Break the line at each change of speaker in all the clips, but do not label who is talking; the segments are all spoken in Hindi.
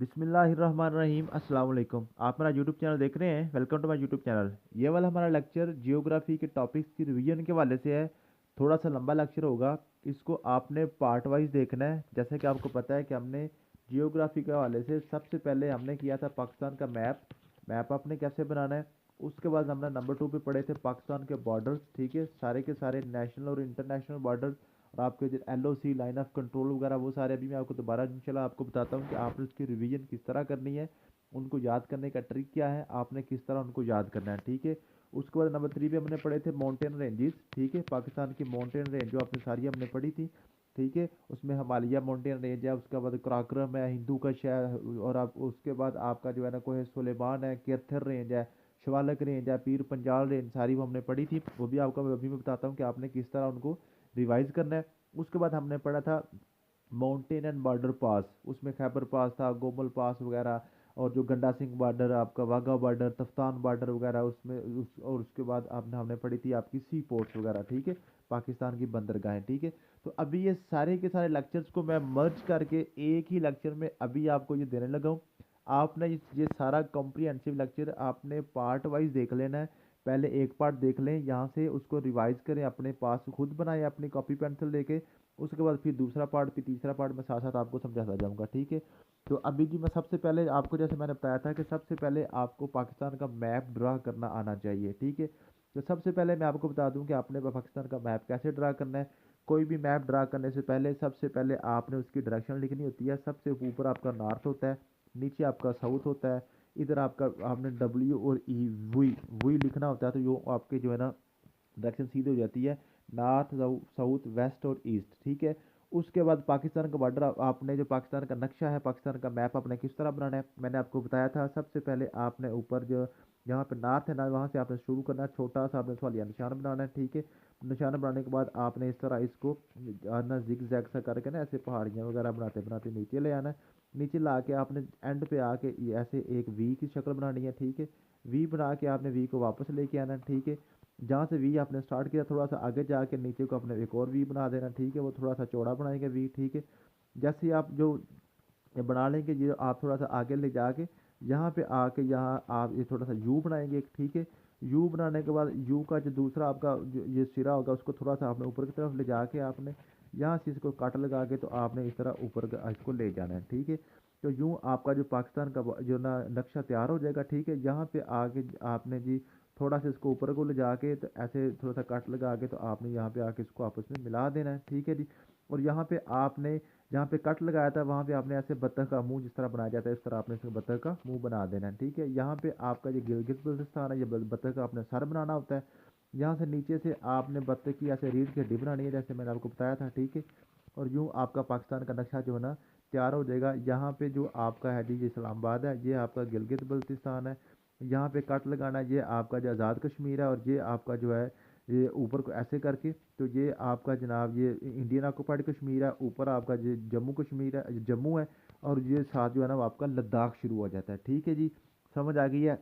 बिस्मिल्लाहिर्रहमानिर्रहीम अस्सलाम वालेकुम। आप मेरा यूट्यूब चैनल देख रहे हैं। Welcome to my YouTube channel. ये वाला हमारा लेक्चर जियोग्राफी के टॉपिक्स की रिवीजन के वाले से है। थोड़ा सा लंबा लेक्चर होगा। इसको आपने पार्ट वाइज देखना है। जैसे कि आपको पता है कि हमने जियोग्राफी के हवाले से सबसे पहले हमने किया था पाकिस्तान का मैप। मैप आपने कैसे बनाना है। उसके बाद हमने नंबर 2 पे पढ़े थे पाकिस्तान के बॉर्डर्स। ठीक है, सारे के सारे नेशनल और इंटरनेशनल बॉर्डर और आपके जो LOC लाइन ऑफ कंट्रोल वगैरह वो सारे अभी मैं आपको दोबारा इंशाल्लाह आपको बताता हूँ कि आपने उसकी रिवीजन किस तरह करनी है। उनको याद करने का ट्रिक क्या है, आपने किस तरह उनको याद करना है। ठीक है। उसके बाद नंबर 3 पे हमने पढ़े थे माउंटेन रेंजेस। ठीक है, पाकिस्तान की माउंटेन रेंज जो आपने सारी हमने पढ़ी थी। ठीक है, उसमें हिमालय माउंटेन रेंज है, उसके बाद कराक्रम है, हिंदू का शहर, और आप उसके बाद आपका जो है ना कोई सुलेमान है, केथर रेंज है, शिवालक रेंज है, पीर पंजाल रेंज, सारी वो हमने पढ़ी थी। वो भी आपको अभी मैं बताता हूँ कि आपने किस तरह उनको रिवाइज करना है। उसके बाद हमने पढ़ा था माउंटेन एंड बॉर्डर पास। उसमें खैबर पास था, गोमल पास वगैरह, और जो गंडा सिंह बॉर्डर, आपका वाघा बॉर्डर, तफ्तान बॉर्डर वगैरह उसमें और उसके बाद आपने हमने पढ़ी थी आपकी सी पोर्ट्स वगैरह। ठीक है, पाकिस्तान की बंदरगाहें। ठीक है, तो अभी ये सारे के सारे लेक्चर्स को मैं मर्ज करके एक ही लेक्चर में अभी आपको ये देने लगा हूँ। आपने ये सारा कॉम्प्रिहेंसिव लेक्चर आपने पार्ट वाइज देख लेना है। पहले एक पार्ट देख लें, यहाँ से उसको रिवाइज करें, अपने पास खुद बनाएं अपनी कॉपी पेंसिल लेके। उसके बाद फिर दूसरा पार्ट, फिर तीसरा पार्ट मैं साथ साथ आपको समझाता जाऊँगा। ठीक है, तो अभी जी मैं सबसे पहले आपको, जैसे मैंने बताया था कि सबसे पहले आपको पाकिस्तान का मैप ड्रा करना आना चाहिए। ठीक है, तो सबसे पहले मैं आपको बता दूं कि आपने पाकिस्तान का मैप कैसे ड्रा करना है। कोई भी मैप ड्रा करने से पहले सबसे पहले आपने उसकी डायरेक्शन लिखनी होती है। सबसे ऊपर आपका नॉर्थ होता है, नीचे आपका साउथ होता है, इधर आपका आपने W और E वी वी लिखना होता है। तो यो आपके जो है ना डायरेक्शन सीधी हो जाती है, नॉर्थ साउथ वेस्ट और ईस्ट। ठीक है, उसके बाद पाकिस्तान का बॉर्डर आपने जो पाकिस्तान का नक्शा है, पाकिस्तान का मैप आपने किस तरह बनाना है मैंने आपको बताया था। सबसे पहले आपने ऊपर जो जहाँ पे नॉर्थ है ना वहाँ से आपने शुरू करना है, छोटा सा आपने सवालिया निशान बनाना है। ठीक है, निशान बनाने के बाद आपने इस तरह इसको ना जिग जैग सा करके ना ऐसे पहाड़ियाँ वगैरह बनाते बनाते नीचे ले आना है। नीचे ला के आपने एंड पे आके ऐसे एक वी की शक्ल बनानी है। ठीक है, वी बना के आपने वी को वापस लेके आना है। ठीक है, जहाँ से वी आपने स्टार्ट किया थोड़ा सा आगे जाके नीचे को अपने एक और वी बना देना। ठीक है, वो थोड़ा सा चौड़ा बनाएंगे वी। ठीक है, जैसे ही आप जो ये बना लेंगे, ये आप थोड़ा सा आगे ले जाके यहाँ पे आके यहाँ आप ये थोड़ा सा यू बनाएंगे एक। ठीक है, यू बनाने के बाद यू का जो दूसरा आपका जो ये सिरा होगा उसको थोड़ा सा आपने ऊपर की तरफ ले जाके आपने यहाँ से इसको कट लगा के तो आपने इस तरह ऊपर इसको ले जाना है। ठीक है, तो यूँ आपका जो पाकिस्तान का जो ना नक्शा तैयार हो जाएगा। ठीक है, यहाँ पे आके आपने जी थोड़ा सा इसको ऊपर को ले जाके तो ऐसे थोड़ा सा कट लगा के तो आपने यहाँ पे आके इसको आपस में मिला देना है। ठीक है जी, और यहाँ पे आपने जहाँ पे कट लगाया था वहाँ पे आपने ऐसे बत्तख का मुंह जिस तरह बनाया जाता है इस तरह आपने इसमें बत्तख का मुंह बना देना है। ठीक है, यहाँ पे आपका जो गिलगित बल्तिस्तान है, ये बत्तख का आपने सर बनाना होता है। यहाँ से नीचे से आपने बत्तख की ऐसे रीढ़ की हड्डी बनानी है जैसे मैंने आपको बताया था। ठीक है, और यूँ आपका पाकिस्तान का नक्शा जो है ना तैयार हो जाएगा। यहाँ पे जो आपका है जी ये इस्लामाबाद है, ये आपका गिलगित बल्तिस्तान है। यहाँ पे कट लगाना है, ये आपका जो आज़ाद कश्मीर है, और ये आपका जो है ये ऊपर को ऐसे करके तो ये आपका जनाब ये इंडियन ऑक्यूपाइड कश्मीर है। ऊपर आपका ये जम्मू कश्मीर है, जम्मू है, और ये साथ जो है ना वो आपका लद्दाख शुरू हो जाता है। ठीक है जी, समझ आ गई है।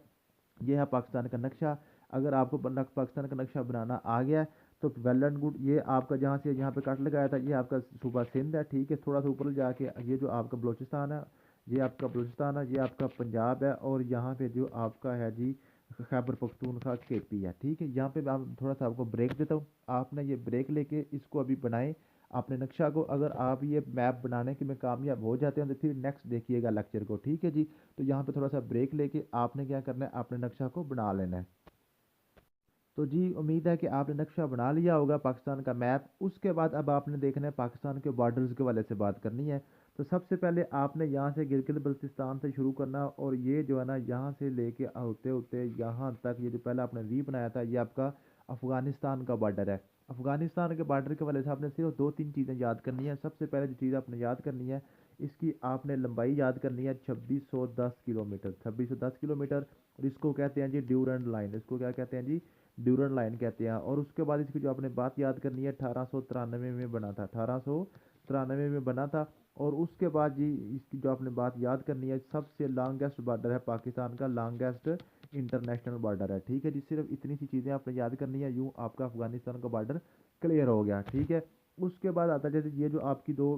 ये है पाकिस्तान का नक्शा। अगर आपको पाकिस्तान का नक्शा बनाना आ गया है तो वेल एंड गुड। ये आपका जहाँ से यहाँ पे कट लगाया था ये आपका सूबा सिंध है। ठीक है, थोड़ा सा ऊपर जाके ये जो आपका बलूचिस्तान है, ये आपका बलूचिस्तान है, ये आपका पंजाब है, और यहाँ पे जो आपका है जी खैबर पख्तूनख्वा KP है। ठीक है, यहाँ पे मैं थोड़ा सा आपको ब्रेक देता हूँ। आपने ये ब्रेक लेके इसको अभी बनाएं अपने नक्शा को। अगर आप ये मैप बनाने के में कामयाब हो जाते हैं तो फिर नेक्स्ट देखिएगा लेक्चर को। ठीक है जी, तो यहाँ पे थोड़ा सा ब्रेक लेके आपने क्या करना है, अपने नक्शा को बना लेना है। तो जी उम्मीद है कि आपने नक्शा बना लिया होगा पाकिस्तान का मैप। उसके बाद अब आपने देखना है पाकिस्तान के बॉर्डर्स के वाले से बात करनी है। तो सबसे पहले आपने यहाँ से गिलगित बल्तिस्तान से शुरू करना, और ये जो है ना यहाँ से लेके होते होते यहाँ तक ये जो पहले आपने वी बनाया था ये आपका अफगानिस्तान का बॉर्डर है। अफगानिस्तान के बॉर्डर के वाले से आपने सिर्फ दो तीन चीज़ें याद करनी है। सबसे पहले जो चीज़ आपने याद करनी है, इसकी आपने लंबाई याद करनी है 2610 किलोमीटर। 2610 किलोमीटर, और इसको कहते हैं जी ड्यूरंड लाइन। इसको क्या कहते हैं जी, ड्यूरन लाइन कहते हैं। और उसके बाद इसकी जो आपने बात याद करनी है 1893 में बना था, 1893 में बना था। और उसके बाद जी इसकी जो आपने बात याद करनी है, सबसे लॉन्गेस्ट बॉर्डर है पाकिस्तान का, लॉन्गेस्ट इंटरनेशनल बॉर्डर है। ठीक है जी, सिर्फ इतनी सी चीज़ें आपने याद करनी है, यूँ आपका अफगानिस्तान का बॉर्डर क्लियर हो गया। ठीक है, उसके बाद आता है जैसे ये जो आपकी दो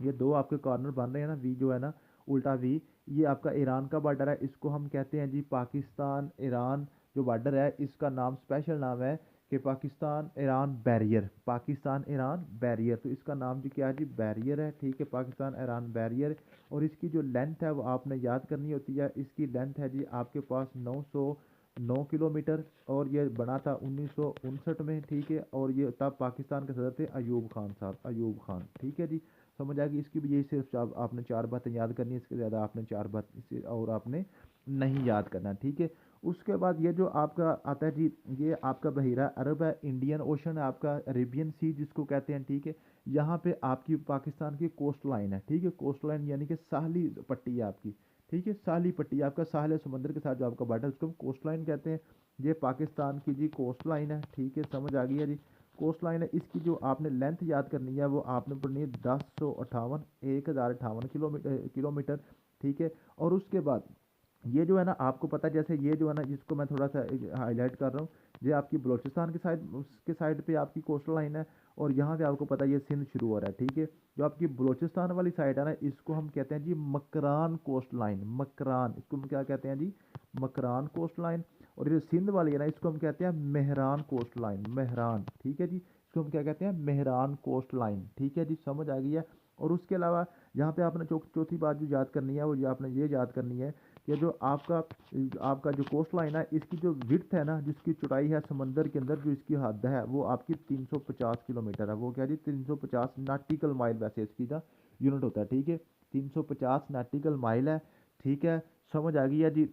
ये दो आपके कॉर्नर बन रहे हैं ना वी जो है ना, उल्टा वी। ये आपका ईरान का बॉर्डर है, इसको हम कहते हैं जी पाकिस्तान ईरान जो बॉर्डर है, इसका नाम स्पेशल नाम है कि Pakistan Iran barrier, Pakistan Iran barrier. तो इसका नाम जी क्या है जी, बैरियर है, ठीक है, पाकिस्तान ईरान बैरियर। और इसकी जो लेंथ है वो आपने याद करनी होती है। इसकी लेंथ है जी आपके पास 909 किलोमीटर, और ये बना था 1959 में, ठीक है। और ये तब पाकिस्तान के सदर थे अयूब खान साहब, अयूब खान, ठीक है जी। समझ आ गई। इसकी भी यही सिर्फ आपने चार बातें याद करनी है, इसके ज़्यादा आपने चार बात इसे और आपने नहीं याद करना, ठीक है। उसके बाद ये जो आपका आता है जी, ये आपका बहिरा अरब है, इंडियन ओशन है, आपका अरेबियन सी जिसको कहते हैं, ठीक है। यहाँ पे आपकी पाकिस्तान की कोस्ट लाइन है, ठीक है, कोस्ट लाइन यानी कि साहली पट्टी है आपकी, ठीक है, साहली पट्टी आपका साहल है, समुद्र के साथ जो आपका बॉर्डर उसको हम कोस्ट लाइन कहते हैं। ये पाकिस्तान की जी कोस्ट लाइन है, ठीक है, समझ आ गई है जी। कोस्ट लाइन है, इसकी जो आपने लेंथ याद करनी है वो आपने पढ़नी है 1058 ठीक है। और उसके बाद ये जो है ना आपको पता है, जैसे ये जो है ना जिसको मैं थोड़ा सा हाईलाइट कर रहा हूँ, ये आपकी बलोचिस्तान की साइड, उसके साइड पे आपकी कोस्टल लाइन है। और यहाँ पे आपको पता है ये सिंध शुरू हो रहा है, ठीक है। जो आपकी बलोचिस्तान वाली साइड है ना, इसको हम कहते हैं जी मकरान कोस्ट लाइन, मकरान, इसको हम क्या कहते हैं जी, मकरान कोस्ट लाइन। और ये सिंध वाली है ना, इसको हम कहते हैं मेहरान कोस्ट लाइन, मेहरान, ठीक है जी, इसको हम क्या कहते हैं, मेहरान कोस्ट लाइन, ठीक है जी, समझ आ गई है। और उसके अलावा यहाँ पे आपने चौथी बात जो याद करनी है वो आपने ये याद करनी है कि जो आपका आपका जो कोस्ट लाइन है, इसकी जो विड्थ है ना, जिसकी चौड़ाई है समंदर के अंदर जो इसकी हद है वो आपकी 350 किलोमीटर है। वो क्या जी, 350 नाटिकल माइल, वैसे इसकी का यूनिट होता है, ठीक है, 350 नाटिकल माइल है, ठीक है, समझ आ गई है जी।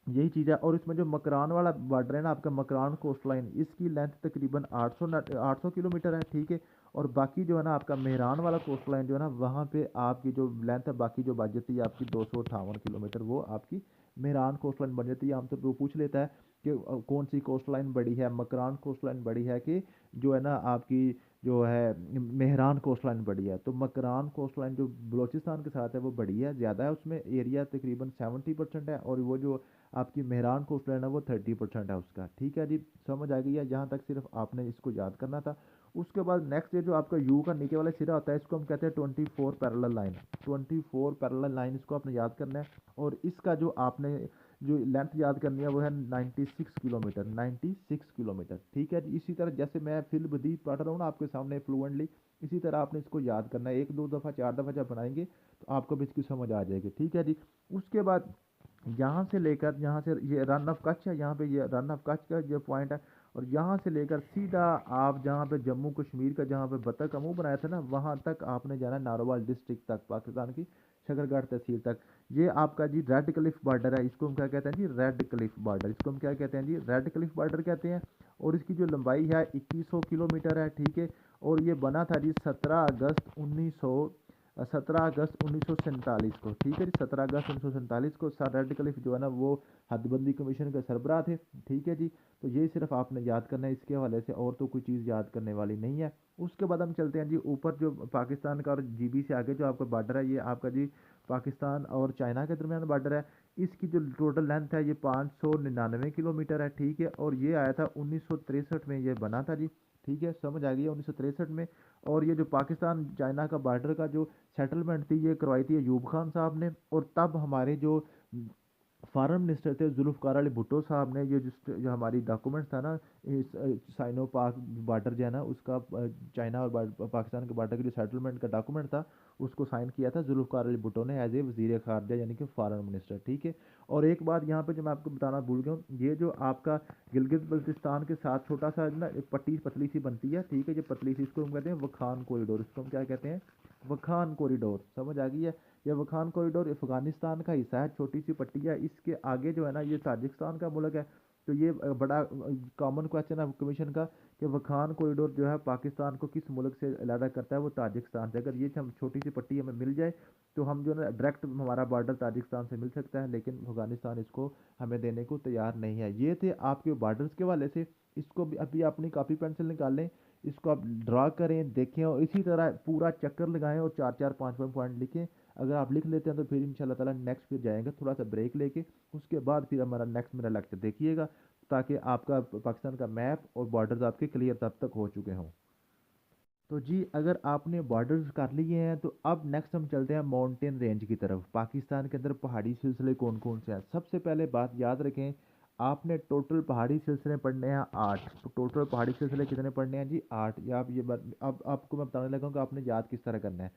यही चीज़ है। और इसमें जो मकरान वाला बॉर्डर है ना आपका, मकरान कोस्ट लाइन, इसकी लेंथ तकरीबन 800 किलोमीटर है, ठीक है। और बाकी जो है ना आपका मेहरान वाला कोस्ट लाइन जो है ना, वहाँ पे आपकी जो लेंथ है बाकी जो बच जाती है आपकी 258 किलोमीटर, वो आपकी मेहरान कोस्ट लाइन बन जाती है। आमतौर पर वो पूछ लेता है कि कौन सी कोस्ट लाइन बड़ी है, मकरान कोस्ट लाइन बड़ी है कि जो है ना आपकी जो है मेहरान कोस्ट लाइन बड़ी है। तो मकरान कोस्ट लाइन जो बलोचिस्तान के साथ है वो बड़ी है, ज़्यादा है, उसमें एरिया तकरीबन 70% है। और वो जो आपकी मेहरान कोस्ट लाइन है वो 30% है उसका, ठीक है जी, समझ आ गई है। यहाँ तक सिर्फ आपने इसको याद करना था। उसके बाद नेक्स्ट ये जो आपका यू का नीचे वाला सिरा होता है, इसको हम कहते हैं 24 पैरेलल लाइन, 24 पैरेलल लाइन, इसको आपने याद करना है। और इसका जो आपने जो लेंथ याद करनी है वो है 96 किलोमीटर, 96 किलोमीटर, ठीक है जी। इसी तरह जैसे मैं फिल बदी पढ़ रहा हूँ ना आपके सामने फ्लुएंटली, इसी तरह आपने इसको याद करना है, एक दो दफ़ा चार दफ़ा जब बनाएंगे तो आपको भी इसकी समझ आ जाएगी, ठीक है जी। उसके बाद यहाँ से लेकर, यहाँ से ये रन ऑफ कच्छ है, यहाँ पे ये रन ऑफ कच्छ का जो पॉइंट है, और यहाँ से लेकर सीधा आप जहाँ पे जम्मू कश्मीर का जहाँ पे बतख का मुंह बनाया था ना, वहाँ तक आपने जाना है, नारोवाल डिस्ट्रिक्ट तक, पाकिस्तान की शकरगढ़ तहसील तक। ये आपका जी रेड क्लिफ बॉर्डर है, इसको हम क्या कहते हैं जी, रेड क्लिफ बॉर्डर, इसको हम क्या कहते हैं जी, रेड क्लिफ बॉर्डर कहते हैं। और इसकी जो लंबाई है 2100 किलोमीटर है, ठीक है। और ये बना था जी 17 अगस्त 1947 को, ठीक है जी, 17 अगस्त 1947 को। सर रेड क्लिफ जो है ना वो हदबंदी कमीशन के सरबराह थे, ठीक है जी। तो ये सिर्फ आपने याद करना है इसके हवाले से, और तो कोई चीज़ याद करने वाली नहीं है। उसके बाद हम चलते हैं जी ऊपर, जो पाकिस्तान का और जीबी से आगे जो आपका बॉर्डर है, ये आपका जी पाकिस्तान और चाइना के दरमियान बॉर्डर है। इसकी जो टोटल लेंथ है ये 599 किलोमीटर है, ठीक है। और ये आया था 1963 में, ये बना था जी, ठीक है, समझ आ गई है, 1963 में। और ये जो पाकिस्तान चाइना का बॉर्डर का जो सेटलमेंट थी ये करवाई थी अयूब खान साहब ने। और तब हमारे जो फॉरेन मिनिस्टर थे जुल्फ़िकार अली भुट्टो साहब ने, ये जो हमारी डॉक्यूमेंट था ना, इस साइनो पाक बॉर्डर जो है ना उसका, चाइना और पाकिस्तान के बॉर्डर के जो सेटलमेंट का डॉक्यूमेंट था, उसको साइन किया था जुल्फ़िकार अली भुट्टो ने एज ए वज़ीर ख़ारजा यानी कि फॉरेन मिनिस्टर, ठीक है। और एक बात यहाँ पे जो मैं आपको बताना भूल गया हूँ, ये जो आपका गिलगित बल्तिस्तान के साथ छोटा सा ना एक पट्टी पतली सी बनती है, ठीक है, जो पतली सी, इसको हम कहते हैं वखान कॉरिडोर, इसको हम क्या कहते हैं, वखान कॉरिडोर, समझ आ गई है। यह वखान कॉरिडोर अफगानिस्तान का हिस्सा है, छोटी सी पट्टी है, इसके आगे जो है ना ये ताजिकिस्तान का मुल्क है। तो ये बड़ा कॉमन क्वेश्चन है कमीशन का कि वखान कॉरिडोर जो है पाकिस्तान को किस मुल्क से अलग करता है, वो ताजिकिस्तान से। अगर ये हम छोटी सी पट्टी हमें मिल जाए तो हम जो है ना डायरेक्ट हमारा बॉर्डर ताजिकिस्तान से मिल सकता है, लेकिन अफगानिस्तान इसको हमें देने को तैयार नहीं है। ये थे आपके बॉर्डर्स के हवाले से। इसको भी अभी अपनी कॉपी पेंसिल निकाल लें, इसको आप ड्रा करें, देखें, और इसी तरह पूरा चक्कर लगाएं और चार चार पाँच पाँच पॉइंट लिखें। अगर आप लिख लेते हैं तो फिर इंशाल्लाह ताला नेक्स्ट फिर जाएंगे, थोड़ा सा ब्रेक लेके उसके बाद फिर हमारा नेक्स्ट मेरा लेक्चर देखिएगा, ताकि आपका पाकिस्तान का मैप और बॉर्डर्स आपके क्लियर तब तक हो चुके हों। तो जी अगर आपने बॉर्डर्स कर लिए हैं तो अब नेक्स्ट हम चलते हैं माउंटेन रेंज की तरफ। पाकिस्तान के अंदर पहाड़ी सिलसिले कौन कौन से हैं? सबसे पहले बात याद रखें, आपने टोटल पहाड़ी सिलसिले पढ़ने हैं 8। तो टोटल पहाड़ी सिलसिले कितने पढ़ने हैं जी? 8। या आप अब आपको मैं बताने लगा कि आपने याद किस तरह करना है।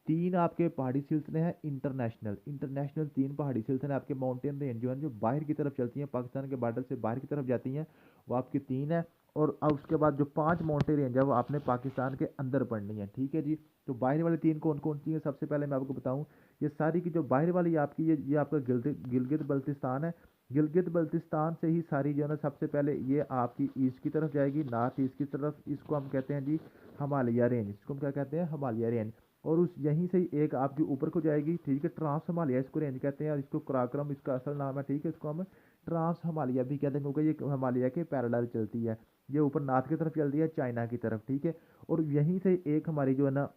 3 आपके पहाड़ी सिलसिले हैं इंटरनेशनल। इंटरनेशनल 3 पहाड़ी सिलसिले आपके माउंटेन रेंज जो है जो बाहर की तरफ चलती हैं, पाकिस्तान के बॉर्डर से बाहर की तरफ जाती हैं, वो आपकी 3 है। और अब उसके बाद जो 5 माउंटेन रेंज है वो आपने पाकिस्तान के अंदर पढ़नी है, ठीक है जी। तो बाहर वाली 3 कौन कौन सी है? सबसे पहले मैं आपको बताऊं, ये सारी की जो बाहर वाली आपकी ये आपका गिलगित बल्तिस्तान है। गिलगित बल्तिस्तान से ही सारी जो है ना, सबसे पहले ये आपकी ईस्ट की तरफ जाएगी, नॉर्थ ईस्ट की तरफ। इसको हम कहते हैं जी हिमालय रेंज। इसको हम क्या कहते हैं? हिमालय रेंज। और उस यहीं से ही एक आपकी ऊपर को जाएगी, ठीक है, ट्रांस हिमालय इसको रेंज कहते हैं, और इसको कराक्रम इसका असल नाम है, ठीक है। इसको हम ट्रांस हिमालय भी कहते हैं क्योंकि ये हिमालय के पैरेलल चलती है। ये ऊपर नॉर्थ की तरफ चलती है, चाइना की तरफ, ठीक है। और यहीं से एक हमारी जो है ना,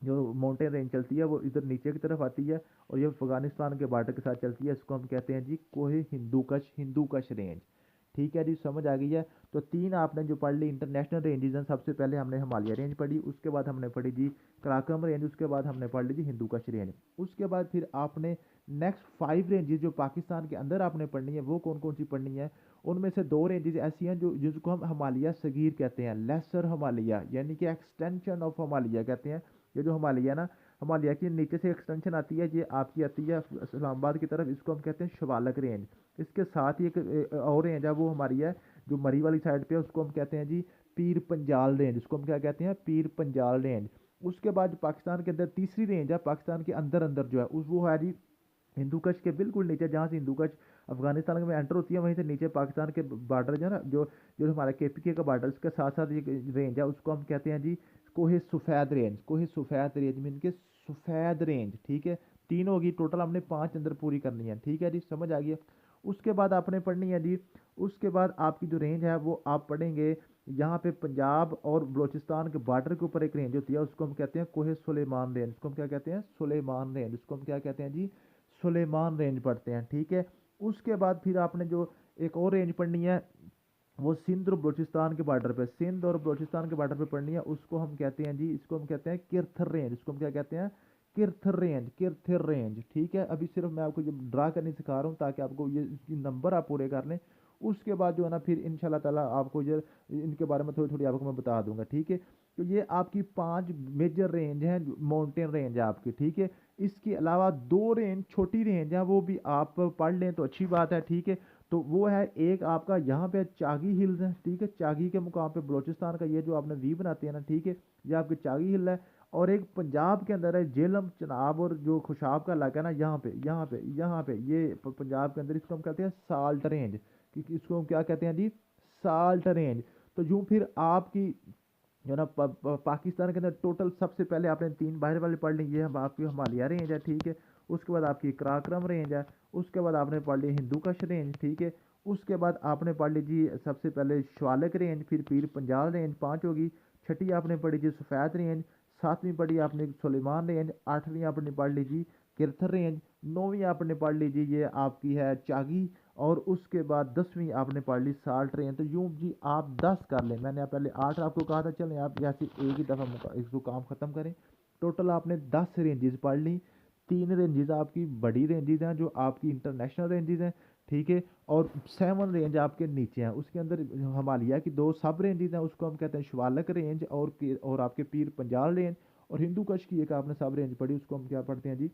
जो माउंटेन रेंज चलती है वो इधर नीचे की तरफ आती है, और ये अफगानिस्तान के बॉर्डर के साथ चलती है। इसको हम कहते हैं जी कोहे हिंदू कश रेंज, ठीक है जी, समझ आ गई है। तो 3 आपने जो पढ़ ली इंटरनेशनल रेंजेस हैं, सबसे पहले हमने हिमालय रेंज पढ़ी, उसके बाद हमने पढ़ी जी कराकरम रेंज, उसके बाद हमने पढ़ ली जी हिंदू कश रेंज। उसके बाद फिर आपने नेक्स्ट 5 रेंजेस जो पाकिस्तान के अंदर आपने पढ़नी है, वो कौन कौन सी पढ़नी है? उनमें से 2 रेंजेस ऐसी हैं जो जिसको हम हिमालय सगीर कहते हैं, लेसर हिमालय, यानी कि एक्सटेंशन ऑफ हिमालय कहते हैं। ये जो हिमालय ना, हिमालय की नीचे से एक्सटेंशन आती है, ये आपकी आती है इस्लामाबाद की तरफ, इसको हम कहते हैं शिवालक रेंज। इसके साथ ही एक और रेंज है, वो हमारी है जो मरी वाली साइड पे है, उसको हम कहते हैं जी पीर पंजाल रेंज। उसको हम क्या कहते हैं? पीर पंजाल रेंज। उसके बाद पाकिस्तान के अंदर तीसरी रेंज है, पाकिस्तान के अंदर अंदर जो है उस वो है जी हिंदू कश के बिल्कुल नीचे, जहाँ से हिंदू कश अफगानिस्तान में एंटर होती है, वहीं से नीचे पाकिस्तान के बॉर्डर जो है ना, जो जो हमारा केपीके का बॉर्डर, इसके साथ साथ ये रेंज है, उसको हम कहते हैं जी कोहे सफ़ेद रेंज। कोहे सफ़ेद रेंज मीन के सफ़ेद रेंज, ठीक है। 3 होगी टोटल, हमने 5 अंदर पूरी करनी है, ठीक है जी, समझ आ गया। उसके बाद आपने पढ़नी है जी, उसके बाद आपकी जो रेंज है वो आप पढ़ेंगे यहाँ पे पंजाब और बलोचिस्तान के बॉर्डर के ऊपर एक रेंज होती है, उसको हम कहते हैं कोहे सुलेमान रेंज। उसको हम क्या कहते हैं? सुलेमान रेंज। उसको हम क्या कहते हैं जी? सुलेमान रेंज पढ़ते हैं, ठीक है। उसके बाद फिर आपने जो एक और रेंज पढ़नी है, वो सिंध और बलूचिस्तान के बॉर्डर पे, सिंध और बलूचिस्तान के बॉर्डर पे पढ़नी है, उसको हम कहते हैं जी, इसको हम कहते हैं किरथर रेंज। इसको हम क्या कहते हैं? किरथर रेंज, किरथर रेंज, ठीक है। अभी सिर्फ मैं आपको ये ड्रा करने सिखा रहा हूँ ताकि आपको ये इसकी नंबर आप पूरे कर लें। उसके बाद जो है ना, फिर इंशाल्लाह ताला आपको ये इनके बारे में थोड़ी थोड़ी आपको मैं बता दूंगा, ठीक है। तो ये आपकी 5 मेजर रेंज हैं, माउंटेन रेंज है आपकी, ठीक है। इसके अलावा 2 रेंज छोटी रेंज है, वो भी आप पढ़ लें तो अच्छी बात है, ठीक है। तो वो है एक आपका यहाँ पे चागी हिल्स है, ठीक है, चागी के मुकाम पे बलोचिस्तान का ये जो आपने वी बनाते हैं ना, ठीक है, ये आपकी चागी हिल है। और एक पंजाब के अंदर है जेलम चनाब और जो खुशाब का इलाका है ना, यहाँ पे ये पंजाब के अंदर, इसको हम कहते हैं साल्ट रेंज, क्योंकि इसको हम क्या कहते हैं जी? Salt range. तो यूँ फिर आपकी जो ना पाकिस्तान के अंदर टोटल सबसे पहले आपने 3 बाहर वाले पढ़ ली, ये हम आपकी हिमालय रेंज है, ठीक है। उसके बाद आपकी कराक्रम रेंज है। उसके बाद आपने पढ़ ली हिंदू कश रेंज, ठीक है। उसके बाद आपने पढ़ ली जी सबसे पहले शिवालक रेंज, फिर पीर पंजाल रेंज 5 होगी। छठी आपने पढ़ी जी सफ़ेद रेंज। 7वीं पढ़ी आपने सुलेमान रेंज। 8वीं आपने पढ़ ली जी किरथर रेंज। 9वीं आपने पढ़ ली जी ये आपकी है चागी। और उसके बाद 10वीं आपने पढ़ ली साल्ट रेंज। तो यूँ जी आप 10 कर लें, मैंने पहले 8 आपको कहा था, चलें आप ऐसे एक ही दफ़ा इसको काम ख़त्म करें। टोटल आपने 10 रेंजेस पढ़ ली। 3 रेंजेस आपकी बड़ी रेंजेस हैं जो आपकी इंटरनेशनल रेंजेस हैं, ठीक है। और 7 रेंज आपके नीचे हैं, उसके अंदर हिमालय की 2 सब रेंजेस हैं, उसको हम कहते हैं शिवालक रेंज और आपके पीर पंजाल रेंज। और हिंदू कश की एक आपने सब रेंज पढ़ी, उसको हम क्या पढ़ते हैं जी?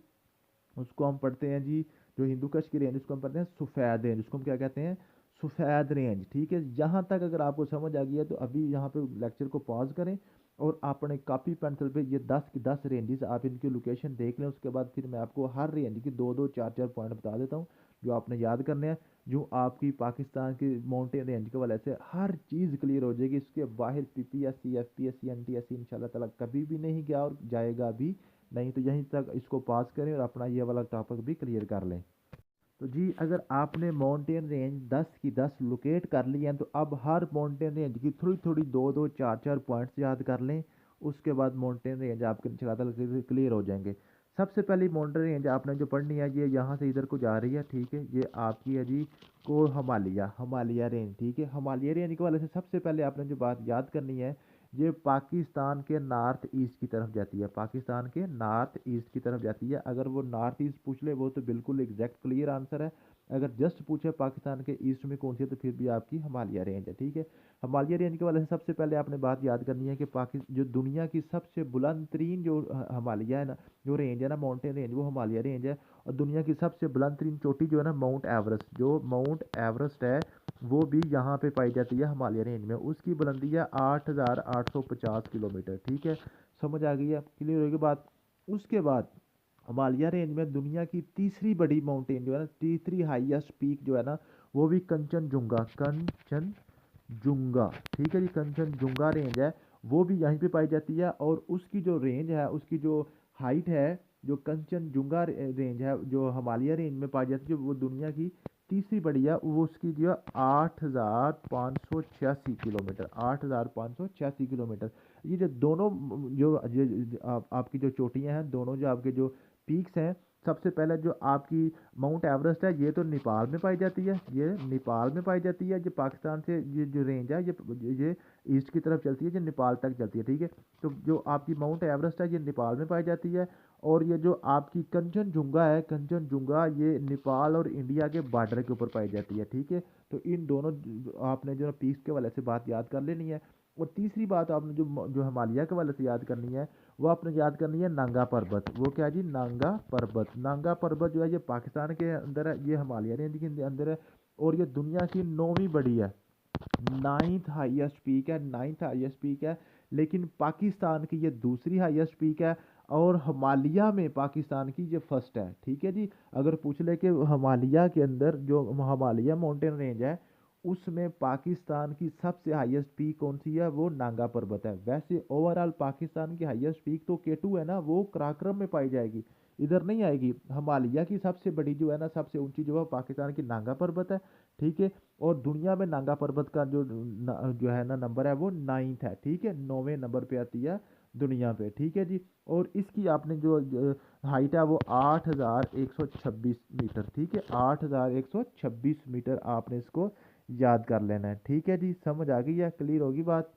उसको हम पढ़ते हैं जी जो हिंदू कश की रेंज, उसको हम पढ़ते हैं सफ़ेद रेंज। उसको हम क्या कहते हैं? सफ़ेद रेंज, ठीक है। यहाँ तक अगर आपको समझ आ गई है तो अभी यहाँ पे लेक्चर को पॉज करें और अपने कॉपी पेंसिल पे ये 10 की 10 रेंजेस आप इनकी लोकेशन देख लें। उसके बाद फिर मैं आपको हर रेंज की 2-2 4-4 पॉइंट बता देता हूँ जो आपने याद करने हैं। जो आपकी पाकिस्तान की माउंटेन रेंज के वाले से हर चीज़ क्लियर हो जाएगी। इसके बाहर पीपीएससी एफपीएससी एनटीएससी इंशाल्लाह ताला कभी भी नहीं गया और जाएगा भी नहीं। तो यहीं तक इसको पास करें और अपना ये वाला टॉपिक भी क्लियर कर लें। तो जी अगर आपने माउंटेन रेंज 10 की 10 लोकेट कर ली हैं तो अब हर माउंटेन रेंज की थोड़ी थोड़ी 2-2 4-4 पॉइंट्स याद कर लें। उसके बाद माउंटेन रेंज आपके इंशाल्लाह क्लियर हो जाएंगे। सबसे पहली माउंटेन रेंज आपने जो पढ़नी है ये यहाँ से इधर को जा रही है, ठीक है। ये आपकी है जी को हिमालय रेंज, ठीक है। हिमालय रेंज के वाले से सबसे पहले आपने जो बात याद करनी है, ये पाकिस्तान के नॉर्थ ईस्ट की तरफ जाती है, पाकिस्तान के नॉर्थ ईस्ट की तरफ जाती है। अगर वो नॉर्थ ईस्ट पूछ ले वो तो बिल्कुल एग्जैक्ट क्लियर आंसर है। अगर जस्ट पूछे पाकिस्तान के ईस्ट में कौन सी है तो फिर भी आपकी हिमालय रेंज है, ठीक है। हिमालय रेंज के वाले से सबसे पहले आपने बात याद करनी है कि जो दुनिया की सबसे बुलंद तरीन जो हिमालय है ना, जो रेंज है ना, माउंटेन रेंज, वो हिमालय रेंज है। और दुनिया की सबसे बुलंद तरीन चोटी जो है ना, माउंट एवरेस्ट, जो माउंट एवरेस्ट है वो भी यहाँ पे पाई जाती है हिमालय रेंज में। उसकी बुलंदी है 8,850 किलोमीटर, ठीक है। समझ आ गई है, क्लियर होगी बात। उसके बाद हिमालय रेंज में दुनिया की तीसरी बड़ी माउंटेन जो है ना, तीसरी हाईएस्ट पीक जो है ना, वो भी कंचनजुंगा, कंचनजुंगा, ठीक है जी, कंचनजुंगा रेंज है, वो भी यहीं पे पाई जाती है। और उसकी जो रेंज है, उसकी जो हाइट है, जो कंचनजुंगा रेंज है जो हिमालय रेंज में पाई जाती है, वो दुनिया की तीसरी बड़ी है, वो उसकी जो है 8,586 किलोमीटर, 8,586 किलोमीटर। ये जो दोनों आपकी जो चोटियां हैं, दोनों जो आपके जो पीक्स हैं, सबसे पहले जो आपकी माउंट एवरेस्ट है, ये तो नेपाल में पाई जाती है, ये नेपाल में पाई जाती है। ये पाकिस्तान से ये जो रेंज है ये ईस्ट की तरफ चलती है, ये नेपाल तक चलती है, ठीक है। तो जो आपकी माउंट एवरेस्ट है ये नेपाल में पाई जाती है। और ये जो आपकी कंचनजुंगा है, कंचनजुंगा ये नेपाल और इंडिया के बॉर्डर के ऊपर पाई जाती है, ठीक है। तो इन दोनों आपने जो पीक्स के वाले से बात याद कर लेनी है। और तीसरी बात आपने जो जो हिमालय के वाले से याद करनी है, वो आपने याद करनी है नांगा पर्वत। वो क्या जी, नांगा पर्वत। नांगा पर्वत जो है ये पाकिस्तान के अंदर है, ये हिमालय रेंज के अंदर है। और ये दुनिया की 9वीं बड़ी है, नाइन्थ हाईएस्ट पीक है, नाइन्थ हाईएस्ट पीक है। लेकिन पाकिस्तान की ये दूसरी हाईएस्ट पीक है। और हिमालय में पाकिस्तान की ये फर्स्ट है, ठीक है जी। अगर पूछ ले कि हिमालय के अंदर जो हिमालय माउंटेन रेंज है, उसमें पाकिस्तान की सबसे हाईएस्ट पीक कौन सी है, वो नांगा पर्वत है। वैसे ओवरऑल पाकिस्तान की हाईएस्ट पीक तो केटू है ना, वो कराक्रम में पाई जाएगी, इधर नहीं आएगी। हिमालय की सबसे बड़ी जो है ना, सबसे ऊंची जो है पाकिस्तान की नांगा पर्वत है, ठीक है। और दुनिया में नांगा पर्वत का जो है ना नंबर है, वो नाइन्थ है, ठीक है, 9वें नंबर पे आती है दुनिया पे, ठीक है जी। और इसकी आपने जो हाइट है वो 8,126 मीटर, ठीक है, 8,126 मीटर आपने इसको याद कर लेना है, ठीक है जी। समझ आ गई है, क्लियर होगी बात।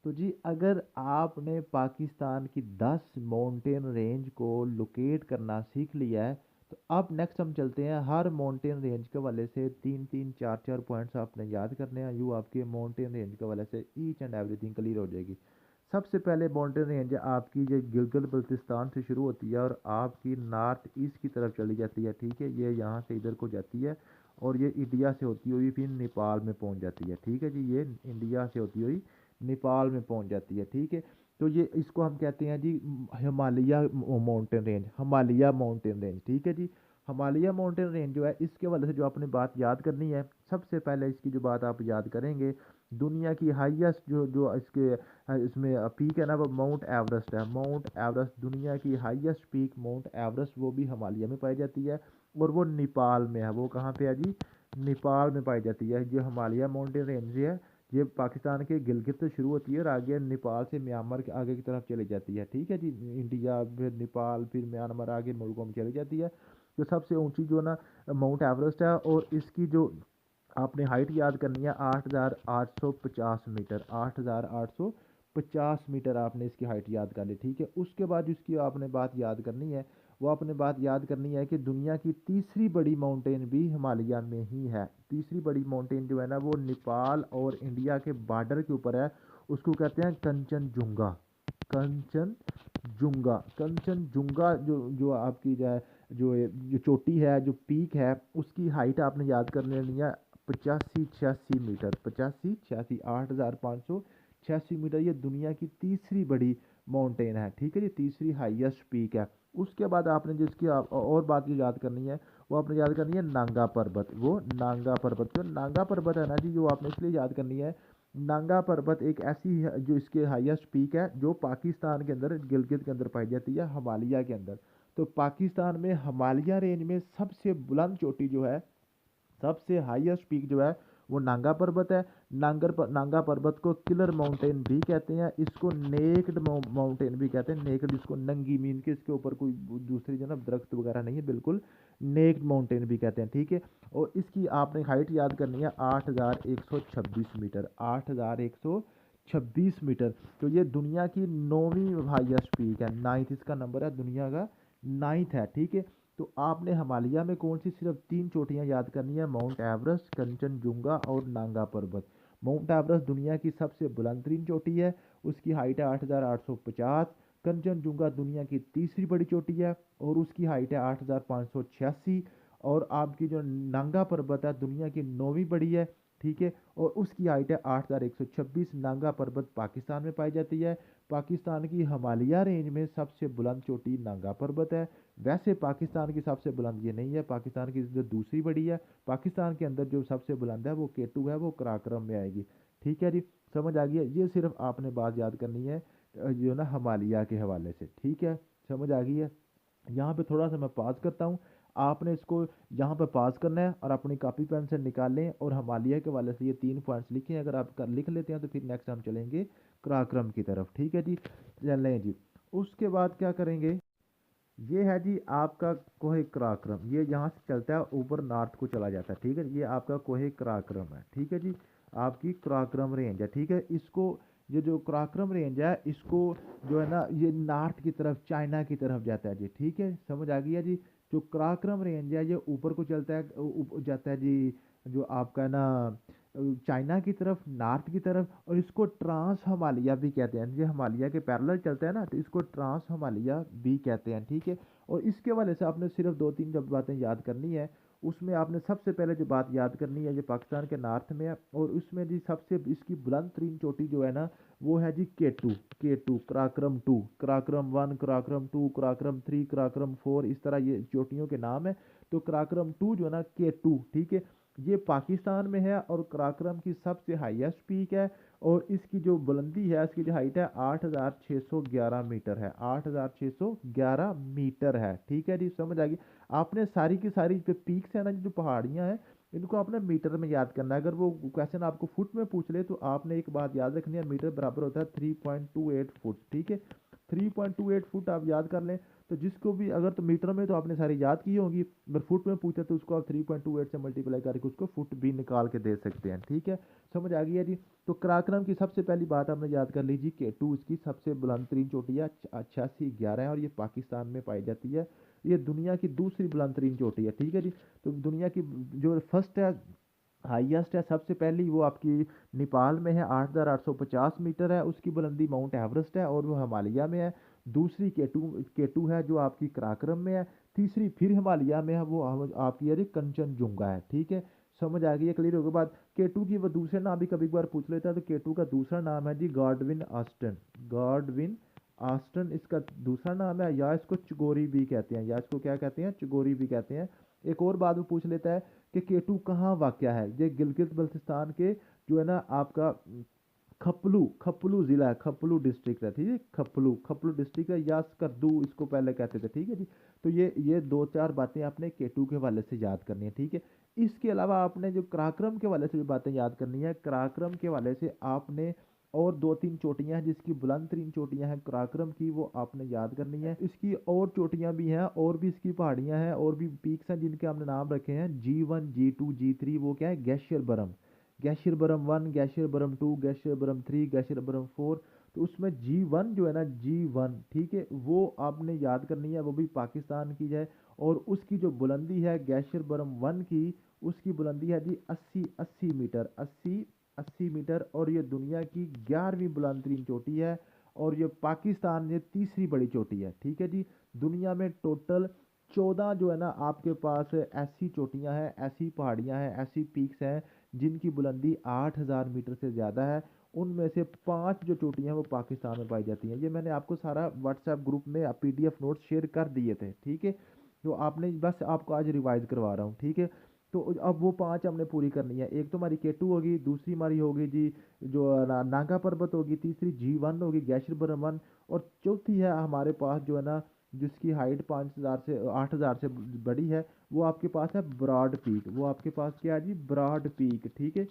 तो जी अगर आपने पाकिस्तान की 10 माउंटेन रेंज को लोकेट करना सीख लिया है, तो अब नेक्स्ट हम चलते हैं हर माउंटेन रेंज के वाले से तीन तीन चार चार पॉइंट्स आपने याद करने हैं। यूँ आपके माउंटेन रेंज के वाले से ईच एंड एवरीथिंग क्लियर हो जाएगी। सबसे पहले माउंटेन रेंज आपकी जो गिलगित बल्तिस्तान से शुरू होती है और आपकी नॉर्थ ईस्ट की तरफ चली जाती है, ठीक है। ये यहाँ से इधर को जाती है और ये इंडिया से होती हुई फिर नेपाल में पहुँच जाती है, ठीक है जी। ये इंडिया से होती हुई नेपाल में पहुंच जाती है, ठीक है। तो ये इसको हम कहते हैं जी Himalaya mountain range, Himalaya mountain range, ठीक है जी। हिमालय माउंटेन रेंज जो है, इसके वाले से जो आपने बात याद करनी है, सबसे पहले इसकी जो बात आप याद करेंगे, दुनिया की हाईएस्ट जो जो इसके इसमें पीक है ना, वो माउंट एवरेस्ट है। माउंट एवरेस्ट दुनिया की हाईएस्ट पीक, माउंट एवरेस्ट, वो भी हिमालय में पाई जाती है। और वो नेपाल में है। वो कहाँ पे है जी, नेपाल में पाई जाती है। जो हिमालय माउंटेन रेंज है, ये पाकिस्तान के गिलगित से शुरू होती है और आगे नेपाल से म्यांमार के आगे की तरफ चली जाती है, ठीक है जी। इंडिया, फिर नेपाल, फिर म्यांमार, आगे मुल्कों में चली जाती है। तो सबसे ऊंची जो ना माउंट एवरेस्ट है, और इसकी जो आपने हाइट याद करनी है 8,850 मीटर, 8,850 मीटर आपने इसकी हाइट याद कर ली, ठीक है। उसके बाद इसकी आपने बात याद करनी है, वो आपने बात याद करनी है कि दुनिया की तीसरी बड़ी माउंटेन भी हिमालय में ही है। तीसरी बड़ी माउंटेन जो है ना, वो नेपाल और इंडिया के बॉर्डर के ऊपर है। उसको कहते हैं कंचनजुंगा, कंचनजुंगा। कंचनजुंगा जो जो आपकी जो है, जो चोटी है, जो पीक है, उसकी हाइट आपने याद कर लेनी है 85-86 मीटर, 85-86, 8,586 मीटर। ये दुनिया की तीसरी बड़ी माउंटेन है, ठीक है, ये तीसरी हाईएस्ट पीक है। उसके बाद आपने जिसकी और बात ये याद करनी है, वो आपने याद करनी है नांगा पर्वत। वो नांगा पर्वत, जो नांगा पर्वत है ना जी, जो आपने इसलिए याद करनी है, नांगा पर्वत एक ऐसी है जो इसके हाईएस्ट पीक है, जो पाकिस्तान के अंदर गिलगित के अंदर पाई जाती है, हिमालय के अंदर। तो पाकिस्तान में हिमालय रेंज में सबसे बुलंद चोटी जो है, सबसे हाईएस्ट पीक जो है, वो नांगा पर्वत है। नांगा पर्वत को किलर माउंटेन भी कहते हैं, इसको नेक्ड माउंटेन भी कहते हैं। नेक्ड, इसको नंगी, मीन के इसके ऊपर कोई दूसरी जो ना दरख्त वगैरह नहीं है, बिल्कुल नेक्ड माउंटेन भी कहते हैं, ठीक है। और इसकी आपने हाइट याद करनी है 8,126 मीटर, 26 मीटर। तो ये दुनिया की 9वीं हाईएस्ट पीक है, नाइन्थ इसका नंबर है, दुनिया का नाइन्थ है, ठीक है। तो आपने हिमालय में कौन सी सिर्फ 3 चोटियाँ याद करनी है, माउंट एवरेस्ट, कंचनजुंगा और नांगा पर्वत। माउंट एवरेस्ट दुनिया की सबसे बुलंद तरीन चोटी है, उसकी हाइट है 8,850। कंचनजुंगा दुनिया की तीसरी बड़ी चोटी है और उसकी हाइट है 8,586। और आपकी जो नांगा पर्वत है दुनिया की 9वीं बड़ी है, ठीक है, और उसकी हाइट है 8,126। नांगा पर्वत पाकिस्तान में पाई जाती है। पाकिस्तान की हिमालय रेंज में सबसे बुलंद चोटी नांगा पर्वत है। वैसे पाकिस्तान की सबसे बुलंद ये नहीं है, पाकिस्तान की जो दूसरी बड़ी है, पाकिस्तान के अंदर जो सबसे बुलंद है वो केटू है, वो कराक्रम में आएगी, ठीक है जी। समझ आ गई है, ये सिर्फ आपने बात याद करनी है जो ना हिमालय के हवाले से, ठीक है। समझ आ गई है। यहाँ पे थोड़ा सा मैं पास करता हूँ, आपने इसको यहाँ पे पास करना है और अपनी कॉपी पेन से निकाल लें और हिमालय के वाले से ये 3 पॉइंट्स लिखें। अगर आप लिख लेते हैं तो फिर नेक्स्ट हम चलेंगे पराक्रम की तरफ, ठीक है जी। चल रहे हैं जी। उसके बाद क्या करेंगे, ये है जी आपका कोहे कराक्रम, ये यहाँ से चलता है ऊपर नॉर्थ को चला जाता है, ठीक है। ये आपका कोहे कराक्रम है, ठीक है जी, आपकी कराक्रम रेंज है, ठीक है। इसको ये जो कराक्रम रेंज है इसको जो है ना ये नॉर्थ की तरफ चाइना की तरफ जाता है जी, ठीक है। समझ आ गई है जी। जो कराक्रम रेंज है ये ऊपर को चलता है, जाता है जी, जो आपका ना चाइना की तरफ, नॉर्थ की तरफ, और इसको ट्रांस हिमालय भी कहते हैं। ये हिमालय के पैरेलल चलता है ना, तो इसको ट्रांस हिमालय भी कहते हैं, ठीक है। और इसके वाले से आपने सिर्फ 2-3 जब बातें याद करनी है, उसमें आपने सबसे पहले जो बात याद करनी है, ये पाकिस्तान के नॉर्थ में है और उसमें जी सबसे इसकी बुलंद तरीन चोटी जो है ना वो है जी केटू। केटू, कराक्रम 2, कराक्रम 1, कराक्रम 2, कराक्रम 3, कराक्रम 4, इस तरह ये चोटियों के नाम है। तो कराक्रम 2 जो है ना केटू, ठीक है, ये पाकिस्तान में है और कराक्रम की सबसे हाईएस्ट पीक है। और इसकी जो बुलंदी है, इसकी जो हाइट है 8,611 मीटर है, 8,611 मीटर है, ठीक है जी। समझ आ गई। आपने सारी की सारी जो पीक्स है ना, जो पहाड़ियाँ हैं, इनको आपने मीटर में याद करना है। अगर वो क्वेश्चन आपको फुट में पूछ ले तो आपने एक बात याद रखनी है, मीटर बराबर होता है 3.28 फुट, ठीक है। 3.28 फुट आप याद कर लें। तो जिसको भी अगर तो मीटर में तो आपने सारी याद की होंगी, अगर फुट में पूछा तो उसको आप 3.28 से मल्टीप्लाई करके उसको फुट भी निकाल के दे सकते हैं, ठीक है। समझ आ गई है जी। तो कराक्रम की सबसे पहली बात आपने याद कर लीजिए कि टू इसकी सबसे बुलंद तरीन चोटी है, 8611 है और ये पाकिस्तान में पाई जाती है। ये दुनिया की दूसरी बुलंद तरीन चोटी है, ठीक है जी। तो दुनिया की जो फर्स्ट है, हाईएस्ट है, सबसे पहली वो आपकी नेपाल में है, 8,850 मीटर है उसकी बुलंदी, माउंट एवरेस्ट है और वो हिमालय में है। दूसरी केटू, केटू है जो आपकी कराक्रम में है। तीसरी फिर हिमालय में है, वो आपकी है जी कंचनजुंगा है, ठीक है। समझ आ गई है, क्लियर होगा बात। केटू की वो दूसरे नाम भी कभी कभार पूछ लेता है, तो केटू का दूसरा नाम है जी गॉडविन आस्टन। गॉडविन आस्टन इसका दूसरा नाम है, या इसको चगोरी भी कहते हैं, या इसको क्या कहते हैं, चगोरी भी कहते हैं। एक और बात वो पूछ लेता है कि केटू कहाँ वाक़या है। ये गिलगित बल्तिस्तान के जो है ना आपका खपलू, खपलू जिला है, खपलू डिस्ट्रिक्ट है, ठीक है। खपलू, खपलू डिस्ट्रिक्ट है, या स्कर्दू इसको पहले कहते थे, ठीक है जी। तो ये 2-4 बातें आपने केटू के वाले से याद करनी है, ठीक है। इसके अलावा आपने जो कराक्रम के वाले से जो बातें याद करनी है, कराक्रम के वाले से आपने और 2-3 चोटियां हैं जिसकी बुलंद तरीन चोटियां हैं कराक्रम की, वो आपने याद करनी है। इसकी और चोटियां भी हैं और भी इसकी पहाड़ियां हैं और भी पीक्स हैं जिनके हमने नाम रखे हैं G1, G2, G3। वो क्या है, ग्लेशियर बरम, ग्लेशियर बरम 1, ग्लेशियर बरम 2, ग्लेशियर बरम 3, ग्लेशियर बरम 4। तो उसमें G1 जो है ना, G1, ठीक है, वो आपने याद करनी है, वो भी पाकिस्तान की है। और उसकी जो बुलंदी है ग्लेशियर बरम 1 की, उसकी बुलंदी है जी 80 मीटर, 80 मीटर, और ये दुनिया की 11वीं बुलंद तरीन चोटी है। और ये पाकिस्तान में तीसरी बड़ी चोटी है, ठीक है जी। दुनिया में टोटल 14 जो है ना आपके पास ऐसी चोटियां हैं, ऐसी पहाड़ियां हैं, ऐसी पीक्स हैं जिनकी बुलंदी 8,000 मीटर से ज़्यादा है। उनमें से 5 जो चोटियां हैं वो पाकिस्तान में पाई जाती हैं। ये मैंने आपको सारा व्हाट्सएप ग्रुप में PDF नोट्स शेयर कर दिए थे, ठीक है। तो आपने बस आपको आज रिवाइज करवा रहा हूँ, ठीक है। तो अब वो 5 हमने पूरी करनी है। एक तो हमारी केटू होगी, दूसरी हमारी होगी जी जो नागा पर्वत होगी, तीसरी G1 होगी, ग्लेशियर बरम 1, और चौथी है हमारे पास जो है ना जिसकी हाइट 5,000 से 8,000 से बड़ी है, वो आपके पास है ब्रॉड पीक। वो आपके पास क्या है जी, ब्रॉड पीक, ठीक है।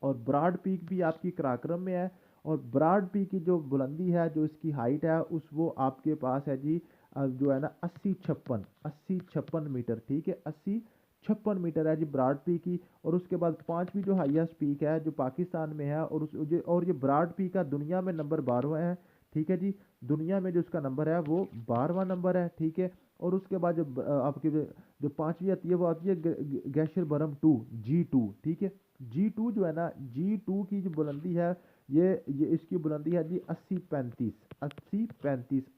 और ब्रॉड पीक भी आपकी कराक्रम में है। और ब्रॉड पीक की जो बुलंदी है, जो इसकी हाइट है, उस वो आपके पास है जी जो है ना 80-56 मीटर, ठीक है, 80 56 मीटर है जी ब्राड पीक की। और उसके बाद पांचवी जो हाईएस्ट पीक है जो पाकिस्तान में है, और ये ब्राड पीक का दुनिया में नंबर 12वां है। ठीक है जी, दुनिया में जो उसका नंबर है वो 12वां नंबर है। ठीक है। और उसके बाद जो आपकी जो पांचवी आती है वो आती है ग्लेशियर बरम टू, G2। ठीक है। G2 जो है ना, G2 की जो बुलंदी है, ये इसकी बुलंदी है जी 8035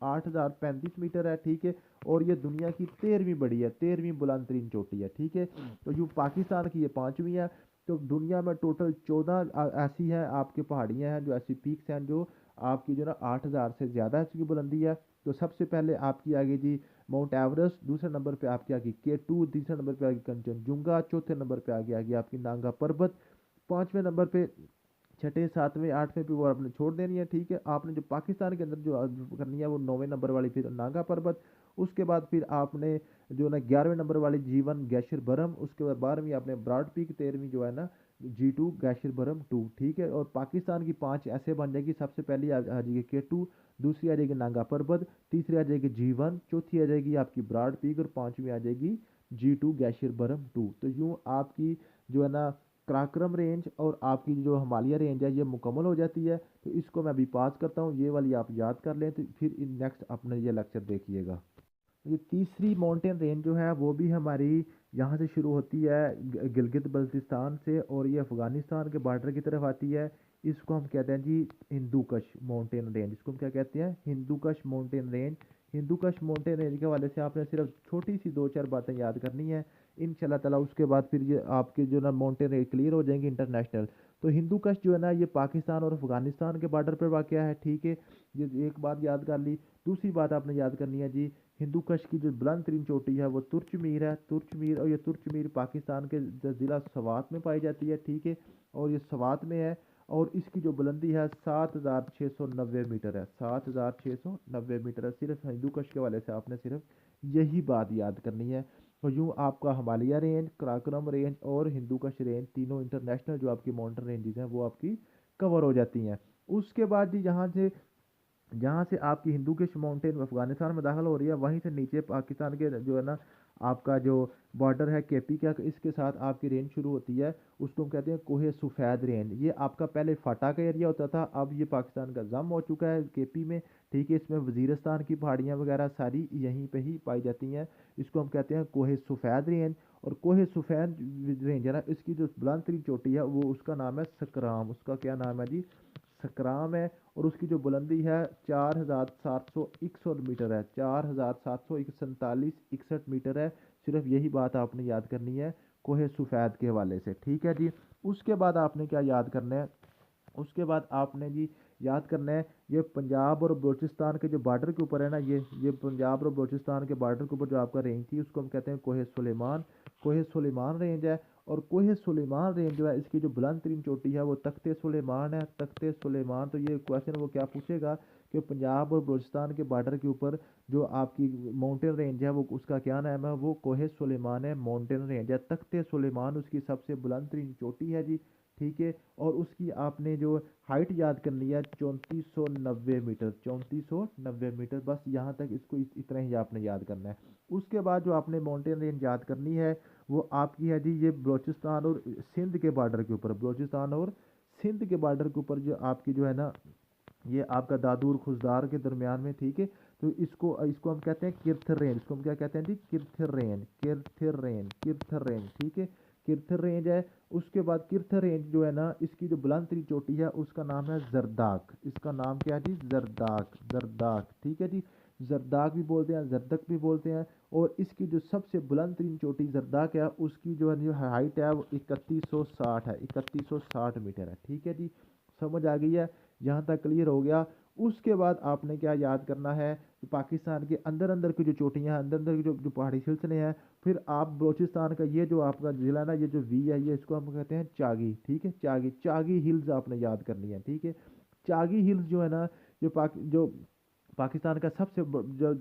8,035 मीटर है। ठीक है। और ये दुनिया की 13वीं बड़ी है, 13वीं बुलंद तरीन चोटी है। ठीक है। तो यूँ पाकिस्तान की ये 5वीं है। तो दुनिया में टोटल 14 ऐसी हैं आपकी पहाड़ियाँ हैं, जो ऐसी पीक्स हैं जो आपकी जो ना 8,000 से ज़्यादा इसकी बुलंदी है। तो सबसे पहले आपकी आ गई जी माउंट एवरेस्ट, दूसरे नंबर पे आपकी आ गई K2, तीसरे नंबर पे आ गई कंचनजुंगा, चौथे नंबर पे आ गई आपकी नांगा पर्वत, पांचवें नंबर पे, छठे सातवें आठवें पे वो आपने छोड़ देनी है। ठीक है। आपने जो पाकिस्तान के अंदर जो करनी है वो 9वें नंबर वाली फिर नागा पर्वत। उसके बाद फिर आपने जो ना 11वें नंबर वाली जीवन ग्लेशियर बरम, उसके बाद 12वीं आपने ब्रॉड पीक, 13वीं जो है ना G2 ग्लेशियर बरम टू। ठीक है। और पाकिस्तान की 5 ऐसे बन जाएगी। सबसे पहली आ जाएगी K2, दूसरी आ जाएगी नागा पर्वत, तीसरी आ जाएगी G1, चौथी आ जाएगी आपकी ब्रॉड पीक, और पांचवी आ जाएगी G2 ग्लेशियर बरम टू। तो यूँ आपकी जो है ना कराक्रम रेंज और आपकी जो हिमालय रेंज है ये मुकम्मल हो जाती है। तो इसको मैं अभी पास करता हूँ, ये वाली आप याद कर लें, तो फिर नेक्स्ट अपने ये लेक्चर देखिएगा। ये तीसरी माउंटेन रेंज जो है वो भी हमारी यहाँ से शुरू होती है गिलगित बल्तिस्तान से, और ये अफ़गानिस्तान के बॉर्डर की तरफ आती है। इसको हम कहते हैं जी हिंदू कश माउंटेन रेंज। इसको हम क्या कहते हैं? हिंदू कश माउंटेन रेंज। हिंदू कश माउंटेन रेंज के हवाले से आपने सिर्फ छोटी सी दो चार बातें याद करनी है इंशाल्लाह ताला। उसके बाद फिर ये आपके जो ना माउंटेन रेंज क्लियर हो जाएंगे इंटरनेशनल। तो हिंदू कश जो है ना ये पाकिस्तान और अफ़गानिस्तान के बॉर्डर पर वाक़ है। ठीक है। ये एक बात याद कर ली। दूसरी बात आपने याद करनी है जी, हिंदू कश की जो बुलंद तरीन चोटी है वो तुर्चमीर है। तुर्चमीर, और ये तुर्चमीर पाकिस्तान के ज़िला सवात में पाई जाती है। ठीक है। और ये सवात में है। और इसकी जो बुलंदी है 7,690 मीटर है। 7,690 मीटर है। सिर्फ हिंदू कश के वाले से आपने सिर्फ यही बात याद करनी है। तो यूँ आपका हिमालय रेंज, कराकोरम रेंज और हिंदू कश रेंज तीनों इंटरनेशनल जो आपकी माउंटेन रेंजेस हैं वो आपकी कवर हो जाती हैं। उसके बाद जी जहाँ से आपकी हिंदू कुश माउंटेन अफगानिस्तान में दाखिल हो रही है, वहीं से नीचे पाकिस्तान के जो है ना आपका जो बॉर्डर है केपी का, इसके साथ आपकी रेंज शुरू होती है। उसको हम कहते हैं कोहे सफ़ेद रेंज। ये आपका पहले फाटा का एरिया होता था, अब ये पाकिस्तान का जम हो चुका है केपी में। ठीक है। इसमें वजीरस्तान की पहाड़ियाँ वगैरह सारी यहीं पे ही पाई जाती हैं। इसको हम कहते हैं कोहे सफ़ेद रेंज। और कोहे सफ़ेद रेंज है ना, इसकी जो बुलंद तरीन चोटी है वो उसका नाम है सकराम। उसका क्या नाम है जी? सकराम है। और उसकी जो बुलंदी है 4,761 मीटर है। 4,747 मीटर है। सिर्फ यही बात आपने याद करनी है कोहे सफ़ेद के हवाले से। ठीक है जी। उसके बाद आपने क्या याद करना है? उसके बाद आपने जी याद करना है ये पंजाब और बलूचिस्तान के जो बॉर्डर के ऊपर है ना, ये पंजाब और बलूचिस्तान के बॉर्डर के ऊपर जो आपका रेंज थी उसको हम कहते हैं कोहे सुलेमान। कोहे सुलेमान रेंज है। और कोहे सुलेमान रेंज जो है इसकी जो बुलंद तरीन चोटी है वो तख्ते सुलेमान है। तख्ते सुलेमान, तो ये क्वेश्चन वो क्या पूछेगा कि पंजाब और बलूचिस्तान के बॉर्डर के ऊपर जो आपकी माउंटेन रेंज है वो उसका क्या नाम है? वो कोहे सुलेमान है, माउंटेन रेंज है। तख्ते सुलेमान उसकी सबसे बुलंद तरीन चोटी है जी। ठीक है। और उसकी आपने जो हाइट याद करनी है 3490 मीटर। 3490 मीटर, बस यहाँ तक इसको इतना ही आपने याद करना है। उसके बाद जो आपने माउंटेन रेंज याद करनी है वो आपकी है जी ये बलूचिस्तान और सिंध के बॉर्डर के ऊपर। बलूचिस्तान और सिंध के बॉर्डर के ऊपर जो आपकी जो है ना ये आपका दादूर खुजदार के दरमियान में। ठीक है। तो इसको इसको हम कहते हैं किरथर रेंज। इसको हम क्या कहते हैं जी? Kirthar range, Kirthar range, Kirthar range. ठीक है। किरथर रेंज है। उसके बाद किरथर रेंज जो है ना इसकी जो बुलंद तरीन चोटी है उसका नाम है जरदाक। इसका नाम क्या है जी? जरदाक, जरदाक। ठीक है जी। जरदाक भी बोलते हैं, जरदक भी बोलते हैं। और इसकी जो सबसे बुलंद तरीन चोटी जरदाक है उसकी जो है जो हाइट है वो 3160 है। 3160 मीटर है। ठीक है जी। समझ आ गई है? यहाँ तक क्लियर हो गया। उसके बाद आपने क्या याद करना है? पाकिस्तान के अंदर अंदर की जो चोटियाँ हैं, अंदर अंदर की जो जो पहाड़ी सिलसिले हैं, फिर आप बलूचिस्तान का ये जो आपका ज़िला है ना, ये जो वी है, ये इसको हम कहते हैं चागी। ठीक है। चागी, चागी हिल्स आपने याद करनी है। ठीक है। चागी हिल्स जो है ना जो पाकिस्तान का सबसे जो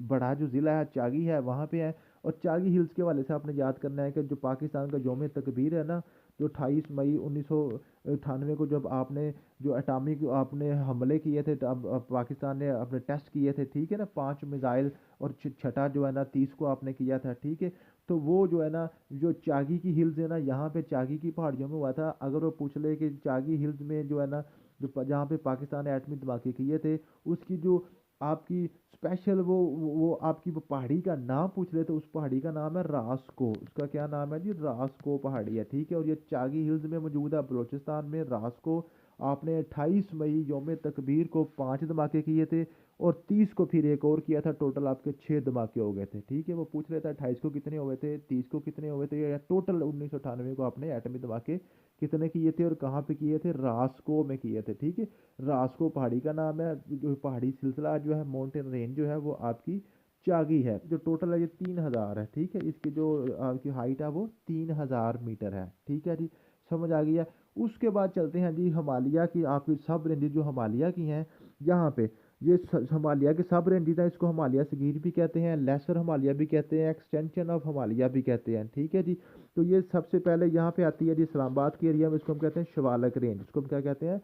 बड़ा जो ज़िला है चागी है, वहाँ पे है। और चागी हिल्स के वाले से आपने याद करना है कि जो पाकिस्तान का यौम तकबीर है ना, जो 28 मई 1998 को जब आपने जो एटॉमिक आपने हमले किए थे, तब पाकिस्तान ने अपने टेस्ट किए थे, ठीक है ना, 5 मिसाइल, और छठा जो है ना 30 को आपने किया था, ठीक है। तो वो जो है ना, जो चागी की हिल्स है ना, यहाँ पे चागी की पहाड़ियों में हुआ था। अगर वो पूछ ले कि चागी हिल्स में जो है ना, जो जहाँ पे पाकिस्तान ने एटमी धमाके किए थे, उसकी जो आपकी स्पेशल वो आपकी वो पहाड़ी का नाम पूछ ले, तो उस पहाड़ी का नाम है रास्को। उसका क्या नाम है जी? रास्को पहाड़ी है, ठीक है। और ये चागी हिल्स में मौजूद है, बलोचिस्तान में, रास्को। आपने 28 मई यौम तकबीर को 5 धमाके किए थे, और 30 को फिर एक और किया था। टोटल आपके 6 धमाके हो गए थे, ठीक है। वो पूछ रहे थे 28 को कितने हुए थे, 30 को कितने हुए थे, या टोटल 1998 को आपने एटमी धमाके कितने किए थे और कहाँ पे किए थे? रास्को में किए थे, ठीक है। रास्को पहाड़ी का नाम है। जो पहाड़ी सिलसिला जो है, माउंटेन रेंज जो है, वो आपकी चागी है। जो टोटल है ये 3000 है, ठीक है। इसकी जो आपकी हाइट है वो 3000 मीटर है, ठीक है जी। समझ आ गई है। उसके बाद चलते हैं जी हिमालय की, आपकी सब रेंजेस जो हिमालय की हैं, यहाँ पे ये हिमालय के सब रेंजेस हैं। इसको हिमालय सगीर भी कहते हैं, लेसर हिमालय भी कहते हैं, एक्सटेंशन ऑफ हिमालय भी कहते हैं, ठीक है जी। तो ये सबसे पहले यहाँ पे आती है जी इस्लामाबाद के एरिया में। इसको हम कहते हैं शिवालक रेंज। इसको हम क्या कहते हैं?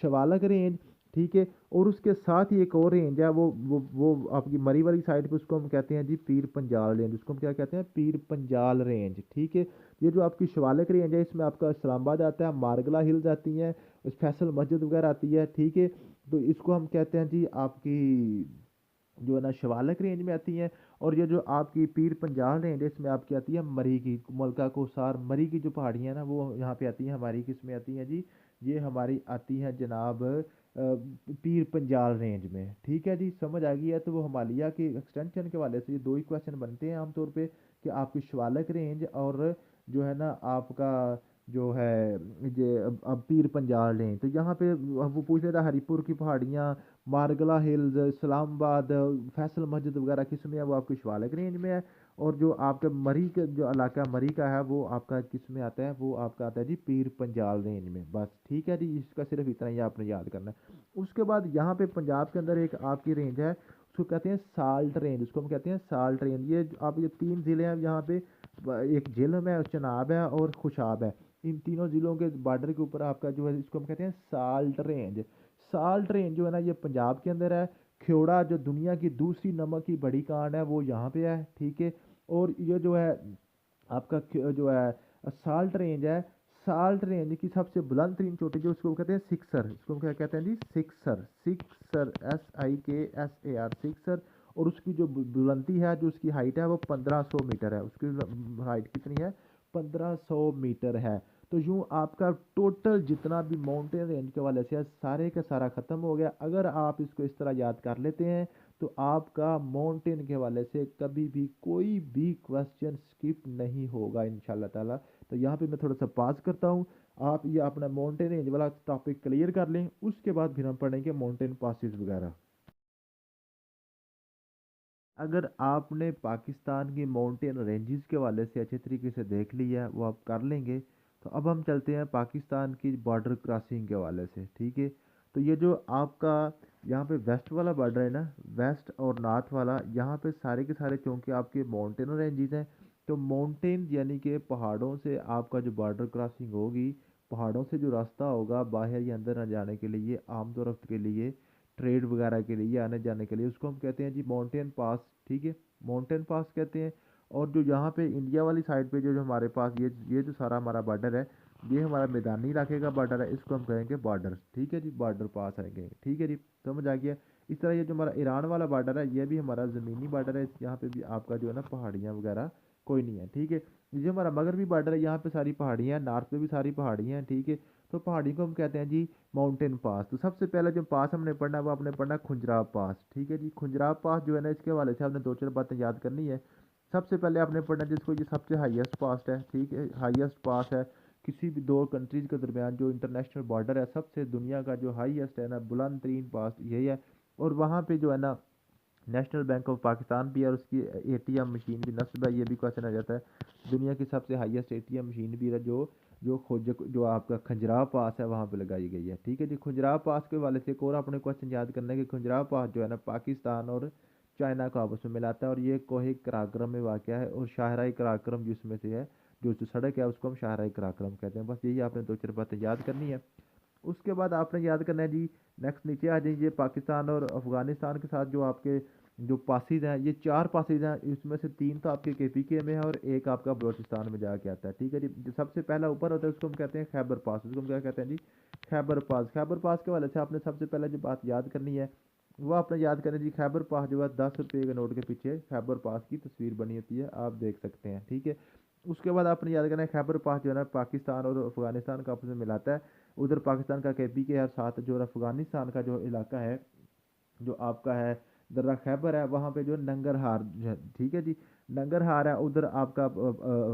शिवालक रेंज, ठीक है। और उसके साथ ही एक और रेंज है, वो आपकी मरी वाली साइड पे, उसको हम कहते हैं जी पीर पंजाल रेंज। उसको हम क्या कहते हैं? पीर पंजाल रेंज, ठीक है। ये जो आपकी शिवालक रेंज है, इसमें आपका इस्लामाबाद आता है, मारगला हिल्स आती हैं, फैसल मस्जिद वगैरह आती है, ठीक है। तो इसको हम कहते हैं जी आपकी जो है ना शिवालक रेंज में आती हैं। और ये जो आपकी पीर पंजाल रेंज है, इसमें आपकी आती है मरी की, मलका कोसार मरी की जो पहाड़ियाँ हैं ना, वो यहाँ पे आती हैं। हमारी किस में आती हैं जी? ये हमारी आती हैं जनाब पीर पंजाल रेंज में, ठीक है जी। समझ आ गई है। तो वो हिमालय के एक्सटेंशन के वाले से ये दो ही क्वेश्चन बनते हैं आमतौर पे, कि आपकी शिवालक रेंज और जो है ना आपका जो है ये अब पीर पंजाल रेंज। तो यहाँ पे वो पूछ रहा था हरिपुर की पहाड़ियाँ, मारगला हिल्स, इस्लामाबाद, फैसल मस्जिद वगैरह किस में है? वो आपकी शिवालिक रेंज में है। और जो आपका मरी का जो इलाका मरी का है, वो आपका किस में आता है? वो आपका आता है जी पीर पंजाल रेंज में। बस ठीक है जी, इसका सिर्फ इतना ही आपने याद करना है। उसके बाद यहाँ पे पंजाब के अंदर एक आपकी रेंज है, उसको कहते हैं साल्ट रेंज। उसको हम कहते हैं साल्ट रेंज। ये आप ये 3 ज़िले हैं यहाँ पे, एक झेलम है, चनाब है, और खुशाब है। इन तीनों ज़िलों के बॉर्डर के ऊपर आपका जो है, इसको हम कहते हैं साल्ट रेंज। साल्ट रेंज जो है ना, ये पंजाब के अंदर है। ख्योड़ा जो दुनिया की दूसरी नमक की बड़ी कांड है, वो यहाँ पे है, ठीक है। और ये जो है आपका जो है साल्ट रेंज है, साल्ट रेंज की सबसे बुलंद तरीन चोटी जो, उसको कहते हैं सिक्सर। इसको क्या कहते हैं जी? सिक्सर। Sixer, SIKSAR, sixer. और उसकी जो बुलंदी है, जो उसकी हाइट है, वो 1500 मीटर है। उसकी हाइट कितनी है? 1500 मीटर है। तो यूँ आपका टोटल जितना भी माउंटेन रेंज के वाले से है, सारे का सारा ख़त्म हो गया। अगर आप इसको इस तरह याद कर लेते हैं, तो आपका माउंटेन के हवाले से कभी भी कोई भी क्वेश्चन स्किप नहीं होगा इंशाल्लाह ताला। तो यहाँ पे मैं थोड़ा सा पास करता हूँ। आप ये अपना माउंटेन रेंज वाला टॉपिक क्लियर कर लें, उसके बाद फिर हम पढ़ेंगे माउंटेन पासिस वगैरह। अगर आपने पाकिस्तान की माउंटेन रेंजेस के हवाले से अच्छे तरीके से देख लिया है, वो आप कर लेंगे। तो अब हम चलते हैं पाकिस्तान की बॉर्डर क्रॉसिंग के हवाले से, ठीक है। तो ये जो आपका यहाँ पे वेस्ट वाला बॉर्डर है ना, वेस्ट और नॉर्थ वाला, यहाँ पे सारे के सारे चूँकि आपके माउंटेन रेंजेस हैं, तो माउंटेन यानी कि पहाड़ों से आपका जो बॉर्डर क्रॉसिंग होगी, पहाड़ों से जो रास्ता होगा बाहर या अंदर न जाने के लिए, आमतौर के लिए, ट्रेड वगैरह के लिए, आने जाने के लिए, उसको हम कहते हैं जी माउंटेन पास, ठीक है। माउंटेन पास कहते हैं। और जो यहाँ पे इंडिया वाली साइड पे जो हमारे पास ये जो सारा हमारा बॉर्डर है, ये हमारा मैदानी इलाके का बॉर्डर है, इसको हम कहेंगे बॉर्डर, ठीक है जी। बॉर्डर पास आएंगे, ठीक है जी। समझ आ गया। इस तरह ये जो हमारा ईरान वाला बॉर्डर है, ये भी हमारा ज़मीनी बॉर्डर है। यहाँ पे भी आपका जो है ना पहाड़ियाँ वगैरह कोई नहीं है, ठीक है। ये जो हमारा मगरबी बॉर्डर है, यहाँ पे सारी पहाड़ियाँ हैं, नॉर्थ पे भी सारी पहाड़ियाँ हैं, ठीक है। तो पहाड़ी को हम कहते हैं जी माउंटेन पास। तो सबसे पहले जो पास हमने पढ़ना है, वो आपने पढ़ना है खुंजराव पास, ठीक है जी। खुंजराव पास जो है ना, इसके हवाले से आपने दो चार बातें याद करनी है। सबसे पहले आपने पढ़ना है, जिसको ये सबसे हाईएस्ट पास है, ठीक है, हाईएस्ट पास है किसी भी दो कंट्रीज़ के दरमियान, जो इंटरनेशनल बॉर्डर है, सबसे दुनिया का जो हाईएस्ट है ना, बुलंद तरीन पास यही है। और वहाँ पे जो है ना नेशनल बैंक ऑफ पाकिस्तान भी है, और उसकी ATM मशीन भी नस्ब है। ये भी क्वेश्चन आ जाता है। दुनिया की सबसे हाईएस्ट ATM मशीन भी है, जो खोज जो आपका खंजराव पास है, वहाँ पे लगाई गई है, ठीक है जी। खंजराव पास के वाले से एक और अपने क्वेश्चन याद करना है कि खंजराव पास जो है ना, पाकिस्तान और चाइना को आपस में मिलाता है। और ये कोहे कराक्रम में वाक़ है और शाहराई कराक्रम जिसमें से है, जो जो सड़क है उसको हम शाहराई कराक्रम कहते हैं। बस यही आपने दो चार बातें याद करनी है। उसके बाद आपने याद करना है जी, नेक्स्ट नीचे आ जाइए, पाकिस्तान और अफगानिस्तान के साथ जो आपके जो पासिस हैं, ये चार पासिस हैं, इसमें से तीन तो आपके केपीके में है और एक आपका बलोचिस्तान में जाके आता है। ठीक है जी, जो सबसे पहला ऊपर होता है उसको हम कहते हैं खैबर पास। उसको हम क्या कहते हैं जी? खैबर पास। खैबर पास के वाले से आपने सबसे पहले जो बात याद करनी है वो आपने याद करनी है जी, खैबर पास जो है 10 रुपये के नोट के पीछे खैबर पास की तस्वीर बनी होती है, आप देख सकते हैं। ठीक है, उसके बाद आपने याद करना है खैबर पास जो है ना पाकिस्तान और अफगानिस्तान का आपस में मिलाता है। उधर पाकिस्तान का केपी के और साथ जो अफगानिस्तान का जो इलाका है, जो आपका है दर्रा खैबर है, वहाँ पे जो नंगरहार जो है, ठीक है जी, नंगरहार है उधर आपका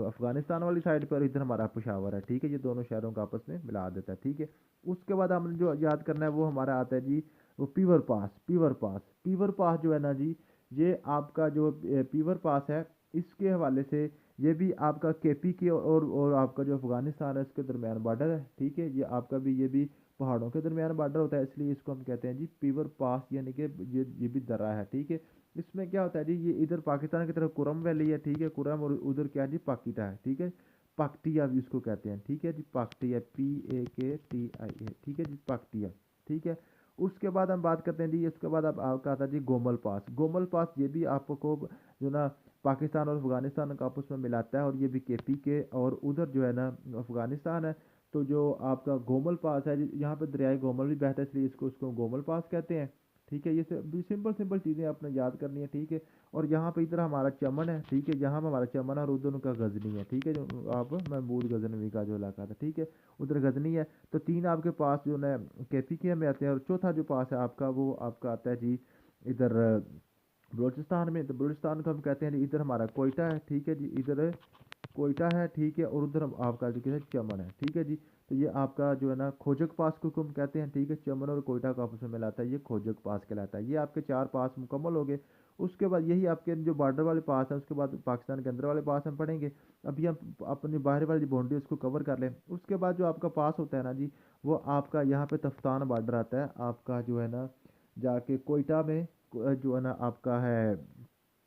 अफगानिस्तान वाली साइड पर, इधर हमारा पेशावर है। ठीक है, ये दोनों शहरों को आपस में मिला देता है। ठीक है, उसके बाद हमने जो याद करना है वो हमारा आता है जी, वो पीवर पास। पीवर पास, पीवर पास जो है ना जी, ये आपका जो पीवर पास है, इसके हवाले से ये भी आपका केपी के और आपका जो अफगानिस्तान है इसके दरमियान बॉर्डर है। ठीक है, ये आपका भी ये भी पहाड़ों के दरमियान बॉर्डर होता है, इसलिए इसको हम कहते हैं जी पीवर पास, यानी कि ये भी दर्रा है। ठीक है, इसमें क्या होता है जी, ये इधर पाकिस्तान की तरफ कुरम वैली है। ठीक है, कुरम, और उधर क्या जी पाकिटा है। ठीक है, पाकटिया भी इसको कहते हैं। ठीक है जी, पाकटिया, PAKTIA। ठीक है जी, पाकटिया। ठीक है, उसके बाद हम बात करते हैं जी, उसके बाद अब आपका आता है जी गोमल पास। गोमल पास ये भी आपको जो ना पाकिस्तान और अफगानिस्तान का आपस में मिलाता है, और ये भी केपी के और उधर जो है ना अफगानिस्तान है। तो जो आपका गोमल पास है, यहाँ पे दरियाए गोमल भी बहता है, इसलिए इसको उसको गोमल पास कहते हैं। ठीक है, ये सिंपल सिंपल चीज़ें आपने याद करनी है। ठीक है, और यहाँ पे इधर हमारा चमन है। ठीक है, यहाँ पे हमारा चमन है और उधर उनका गजनी है। ठीक है, जो आप महमूद गजनवी का जो इलाका था। ठीक है, उधर गजनी है। तो तीन आपके पास जो है केपी के में आते हैं, और चौथा जो पास है आपका वो आपका आता है जी इधर बलूचिस्तान में। तो बलूचिस्तान को हम कहते हैं जी, इधर हमारा कोयटा है। ठीक है जी, इधर कोयटा है। ठीक है, और उधर आपका जो क्या है चमन है। ठीक है जी, तो ये आपका जो है ना खोजक पास को हम कहते हैं। ठीक है, चमन और कोयटा का आपस में मिलाता है, ये खोजक पास कहलाता है। ये आपके चार पास मुकम्मल हो गए। उसके बाद यही आपके जो बॉर्डर वाले पास हैं, उसके बाद पाकिस्तान के अंदर वाले पास हम पढ़ेंगे। अभी हम अपनी बाहर वाली बाउंड्री उसको कवर कर लें। उसके बाद जो आपका पास होता है ना जी, वो आपका यहाँ पे तफ्तान बॉर्डर आता है आपका जो है ना, जाके कोयटा में जो है ना आपका है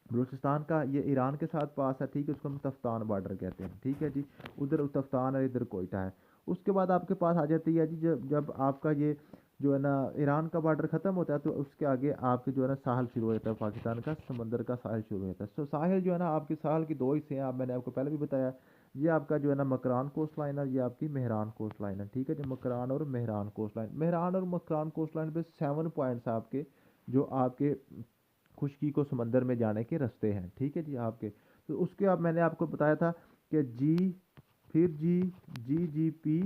बलूचिस्तान का, ये ईरान के साथ पास है। ठीक है, उसको हम तफ्तान बॉर्डर कहते हैं। ठीक है जी, उधर तफ्तान है, इधर कोयटा है। उसके बाद आपके पास आ जाती है जी, जब जब आपका ये जो है ना ईरान का बॉर्डर ख़त्म होता है, तो उसके आगे आपके जो है ना साहल शुरू हो जाता है, पाकिस्तान का समंदर का साहल शुरू हो जाता है। तो साहिल जो है ना आपके साहल के दो हिस्से हैं, आप मैंने आपको पहले भी बताया। ये आपका जो है ना मकरान कोस्ट लाइन है, ये आपकी मेहरान कोस्ट लाइन है। ठीक है जी, मकरान और मेहरान कोस्ट लाइन, मेहरान और मकरान कोस्ट लाइन पे 7 पॉइंट्स आपके, जो आपके खुशकी को समंदर में जाने के रास्ते हैं। ठीक है जी आपके, तो उसके अब मैंने आपको बताया था कि जी, फिर GGP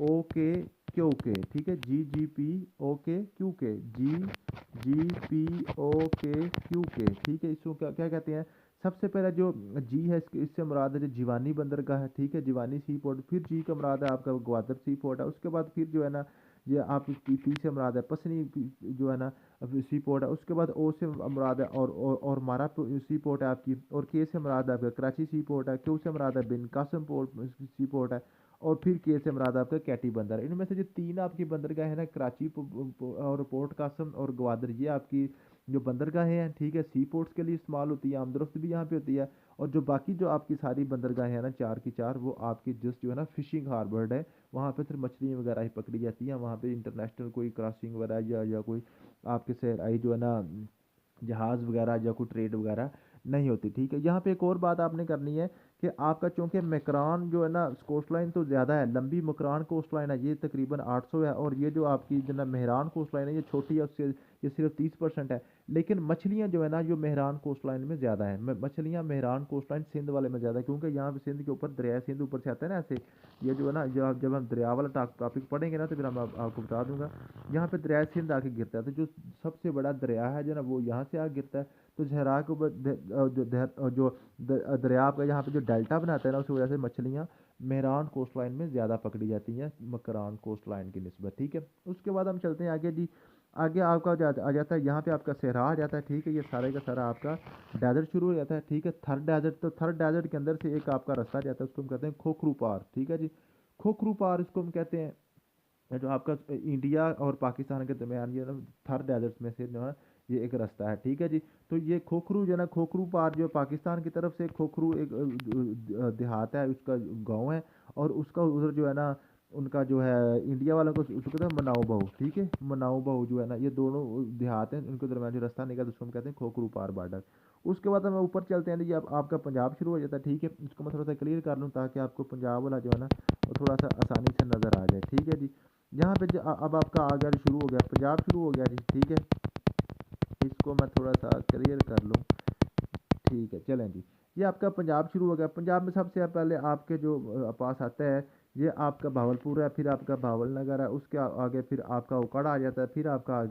ओके क्यू के। ठीक है, GGP ओके क्यू के, GGP OK QK। ठीक है, इसको क्या क्या कहते हैं? सबसे पहला जो जी है, इससे मुराद है जो जीवानी बंदरगाह है। ठीक है, जीवानी सी पोर्ट। फिर जी का मुराद है आपका ग्वादर सी पोर्ट है। उसके बाद फिर जो है ना, ये आप पी से मुराद है पसनी जो है ना सी पोर्ट है। उसके बाद ओ से मुराद है और मारा सी पोर्ट है आपकी। और के से मुराद है आपका कराची सी पोर्ट है। क्यू से मुराद है बिन कासम पोर्ट सी पोर्ट है। और फिर के से मुराद आपका कैटी बंदर। इनमें से जो तीन आपकी बंदरगाह है ना, कराची और पोर्ट कासम और ग्वादर, ये आपकी जो बंदरगाहें हैं, ठीक है, सी पोर्ट्स के लिए इस्तेमाल होती है, आमदरफ्त भी यहाँ पे होती है। और जो बाकी जो आपकी सारी बंदरगाहें हैं ना, चार की चार, वो आपकी जस्ट जो है ना फिशिंग हार्बर है। वहाँ पे सिर्फ मछलियाँ वगैरह ही पकड़ी जाती हैं, वहाँ पे इंटरनेशनल कोई क्रॉसिंग वगैरह या कोई आपके से आई जो है ना जहाज़ वगैरह या कोई ट्रेड वगैरह नहीं होती। ठीक है, यहाँ पे एक और बात आपने करनी है कि आपका चूंकि मकरान जो है ना कोस्ट लाइन तो ज़्यादा है, लंबी मकरान कोस्ट लाइन है, ये तकरीबन 800 है। और ये जो आपकी जो ना मेहरान कोस्ट लाइन है, ये छोटी है, उससे ये सिर्फ 30% है। लेकिन मछलियाँ जो है ना, जो मेहरान कोस्ट लाइन में ज़्यादा है। मछलियाँ मेहरान कोस्ट लाइन सिंध वाले में ज़्यादा है, क्योंकि यहाँ पे सिंध के ऊपर दरिया सिंध ऊपर से आता है ना ऐसे। ये जो है ना, जब हम दरिया वाला टॉपिक पढ़ेंगे ना, तो फिर हम आपको बता दूंगा। यहाँ पे दरिया सिंध आके गिरता है, तो जो सबसे बड़ा दरिया है जो ना, वो यहाँ से आके गिरता है। तो जहरा के ऊपर दरिया का यहाँ पे जो डेल्टा बनाता है ना, उस वजह से मछलियाँ मेहरान कोस्ट लाइन में ज़्यादा पकड़ी जाती हैं मकरान कोस्ट लाइन की निस्बत। ठीक है, उसके बाद हम चलते हैं आगे जी। आगे आपका आ जाता है यहाँ पे आपका सहरा आ जाता है। ठीक है, ये सारे का सारा आपका डेजर्ट शुरू हो जाता है। ठीक है, थर डेजर्ट, तो थर डेजर्ट के अंदर से एक आपका रास्ता जाता है, उसको हम कहते हैं खोखरू पार। ठीक है जी, खोखरू पार इसको हम कहते हैं। जो आपका इंडिया और पाकिस्तान के दरमियान ये ना थर डेजर्ट में से जो है ये एक रास्ता है, ठीक है जी। तो ये खोखरू जो है ना, खोखरू पार जो पाकिस्तान की तरफ से खोखरू एक देहात है, उसका गांव है। और उसका उधर जो है ना, उनका जो है इंडिया वालों को उसको कहते हैं मनाऊ बहू, ठीक है। मनाऊ बहू जो है ना, ये दोनों देहात हैं, इनके दरमियान जो रास्ता निकला उसको हम कहते हैं खोखरू पार बॉर्डर। उसके बाद हम ऊपर चलते हैं जी, अब आपका पंजाब शुरू हो जाता है, ठीक है। इसको मैं थोड़ा सा क्लियर कर लूँ ताकि आपको पंजाब वाला जो है ना वो थोड़ा सा आसानी से नज़र आ जाए, ठीक है जी। यहाँ पे अब आपका आ गया, शुरू हो गया पंजाब, शुरू हो गया जी, ठीक है। इसको मैं थोड़ा सा क्लियर कर लूँ, ठीक है, चलें जी। ये आपका पंजाब शुरू हो गया। पंजाब में सबसे पहले आपके जो पास आता है, ये आपका भावलपुर है, फिर आपका भावलनगर है, उसके आगे फिर आपका उकड़ा आ जाता है, फिर आपका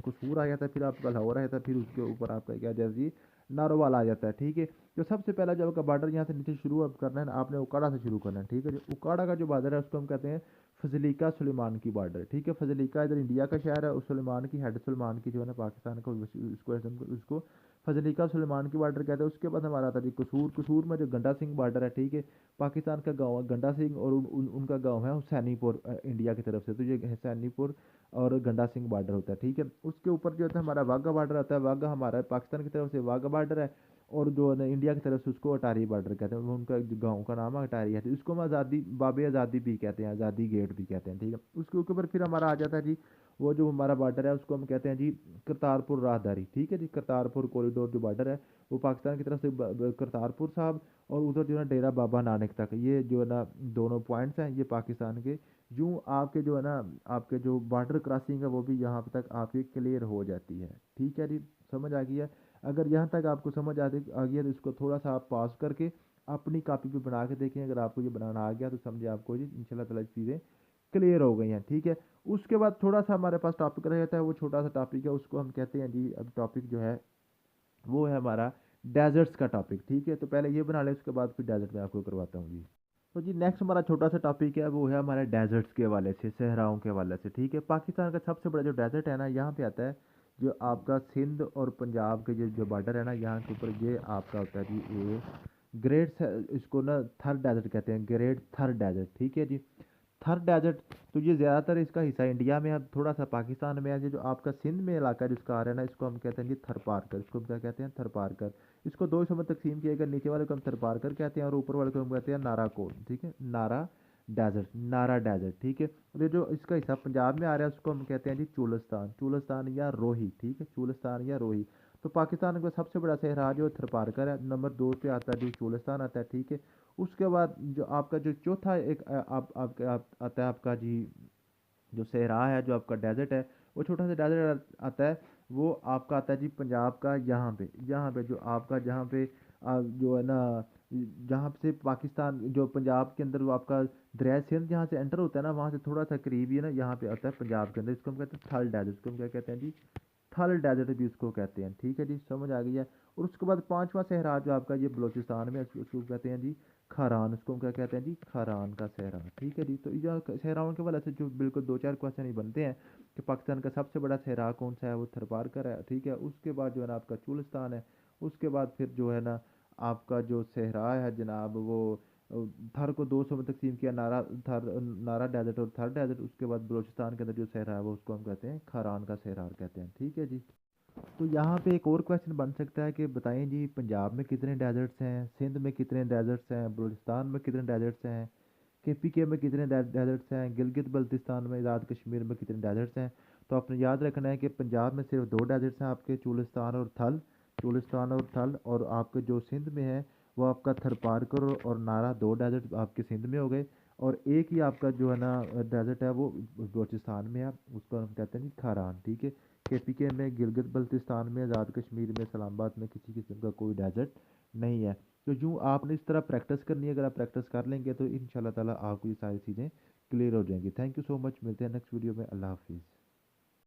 कसूर आ जाता है, फिर आपका लाहौर आ जाता है, फिर उसके ऊपर आपका क्या जाता है जी, नारोवाल आ जाता है, ठीक है। तो सबसे पहला जब आपका बॉर्डर यहाँ से नीचे शुरू अब करना है ना, आपने उकाड़ा से शुरू करना है, ठीक है। जो उकाड़ा का जो बॉर्डर है उसको हम कहते हैं फजलीका सुलेमान की बॉर्डर, ठीक है। फजलीका इधर इंडिया का शहर है, उस सुलेमान की हेड सुलेमान की जो है ना पाकिस्तान का, उसको फजलीका सुलेमान की बॉर्डर कहते हैं। उसके बाद हमारा आता है जी कसूर। कसूर में जो गंडा सिंह बॉर्डर है, ठीक है। पाकिस्तान का गांव है गंडा सिंह, और उनका गांव है हुसैनीपुर, इंडिया की तरफ से। तो ये हुसैनीपुर और गंडा सिंह बॉर्डर होता है, ठीक है। उसके ऊपर जो होता है हमारा वाघा बॉर्डर आता है। वाघा हमारा पाकिस्तान की तरफ से वाघा बॉर्डर है, और जो है ना इंडिया की तरफ से उसको अटारी बॉर्डर कहते हैं। उनका गांव का नाम है अटारी है, तो इसको हम आज़ादी बाबे आज़ादी भी कहते हैं, आज़ादी गेट भी कहते हैं, ठीक है। उसके ऊपर फिर हमारा आ जाता है जी, वो जो हमारा बॉर्डर है उसको हम कहते हैं जी करतारपुर राहदारी, ठीक है जी। करतारपुर कॉरिडोर जो बॉर्डर है वो पाकिस्तान की तरफ से करतारपुर साहब, और उधर जो है डेरा बाबा नानक तक, ये जो है ना दोनों पॉइंट्स हैं ये पाकिस्तान के। यूँ आपके जो है ना, आपके जो बॉर्डर क्रॉसिंग है वो भी यहाँ पे तक आपकी क्लियर हो जाती है, ठीक है जी। समझ आ गई है? अगर यहाँ तक आपको समझ आ गई है तो इसको थोड़ा सा आप पॉज करके अपनी कॉपी पे बना के देखें। अगर आपको ये बनाना आ गया तो समझे आपको जी इंशाल्लाह ताला चीज़ें क्लियर हो गई हैं, ठीक है। उसके बाद थोड़ा सा हमारे पास टॉपिक रह जाता है, वो छोटा सा टॉपिक है, उसको हम कहते हैं जी, अब टॉपिक जो है वो है हमारा डेजर्ट्स का टॉपिक, ठीक है। तो पहले ये बना लें, उसके बाद फिर डेजर्ट में आपको करवाता हूँ जी। तो जी नेक्स्ट हमारा छोटा सा टॉपिक है, वो है हमारे डेजर्ट्स के हवाले से, सहराओं के हवाले से, ठीक है। पाकिस्तान का सबसे बड़ा जो डेजर्ट है ना, यहाँ पे आता है जो आपका सिंध और पंजाब के जो जो बॉर्डर है ना, यहाँ के ऊपर ये आपका होता है जी ये ग्रेट, इसको ना थर डेजर्ट कहते हैं, ग्रेट थर डेजर्ट, ठीक है जी। थर डेजर्ट, तो ये ज़्यादातर इसका हिस्सा इंडिया में है, अब थोड़ा सा पाकिस्तान में है। ये जो आपका सिंध में इलाका जिसका आ रहा है ना, इसको हम कहते हैं जी थर पारकर। इसको हम क्या कहते हैं? थर पारकर। इसको दो हिस्सों में तकसीम किया गया, नीचे वाले को हम थर पारकर कहते हैं और ऊपर वाले को हम कहते हैं नारा कोल, ठीक है। नारा डेजर्ट, नारा डेजर्ट, ठीक है। और ये जो इसका हिस्सा पंजाब में आ रहा है उसको हम कहते हैं जी चोलिस्तान, चोलिस्तान या रोही, ठीक है, चोलिस्तान या रोही। तो पाकिस्तान का सबसे बड़ा सहरा जो थर पारकर है, नंबर 2 पे आता है जो चोलिस्तान आता है, ठीक है। उसके बाद जो आपका जो चौथा एक आता है आपका जी जो सहरा है, जो आपका डेजर्ट है, वो छोटा सा डेजर्ट आता है। वो आपका आता है जी पंजाब का, यहाँ पे जो आपका जहाँ पे जो है ना, जहाँ से पाकिस्तान जो पंजाब के अंदर वो आपका दरिया सिंध जहाँ से एंटर होता है ना, वहाँ से थोड़ा सा करीब ही है ना, यहाँ पे आता है पंजाब के अंदर। इसको हम कहते हैं थल डेजर्ट, इसको हम क्या कहते हैं जी, थल डेजर्ट भी उसको कहते हैं, ठीक है जी। समझ आ गई है? और उसके बाद पांचवा सहरा जो आपका ये बलूचिस्तान में है, उसको कहते हैं जी खारान। उसको हम क्या कहते हैं जी, खारान का सहरा, ठीक है जी। तो ये सहराओं के वाले से जो बिल्कुल दो चार क्वेश्चन ही बनते हैं कि पाकिस्तान का सबसे बड़ा सहरा कौन सा है, वो थरपारकर है, ठीक है। उसके बाद जो है ना आपका चुलिस्तान है। उसके बाद फिर जो है ना आपका जो सहरा है जनाब, वो अ, थर को 200 में तकसीम किया, नारा डेजर्ट और थर डेजर्ट। उसके बाद बलूचिस्तान के अंदर जो सहरा है वो उसको हम कहते हैं खारान का सहरा कहते हैं, ठीक है जी। तो यहाँ पे एक और क्वेश्चन बन सकता है कि बताएं जी पंजाब में कितने डेजर्ट्स हैं, सिंध में कितने डेजर्ट्स हैं, बलूचिस्तान में कितने डेजर्ट्स हैं, केपीके में कितने डेजर्ट्स हैं, गिलगित बल्तिस्तान में, आज़ाद कश्मीर में कितने डेजर्ट्स हैं। तो आपने याद रखना है कि पंजाब में सिर्फ दो डेजर्ट्स हैं आपके, चोलिस्तान और थल, चोलिस्तान और थल। और आपके जो सिंध में है वो आपका थरपारकर और नारा, दो डेजर्ट आपके सिंध में हो गए। और एक ही आपका जो है ना डेजर्ट है वो बलूचिस्तान में है, उसको हम कहते हैं जी खारान, ठीक है। केपीके में, गिलगित बल्तिस्तान में, आज़ाद कश्मीर में, इस्लामाबाद में किसी किस्म का कोई डेजर्ट नहीं है। तो यूँ आपने इस तरह प्रैक्टिस करनी है। अगर आप प्रैक्टिस कर लेंगे तो इंशाल्लाह ताला आपको ये सारी चीज़ें क्लियर हो जाएंगी। थैंक यू सो मच, मिलते हैं नेक्स्ट वीडियो में। अल्लाह हाफिज़।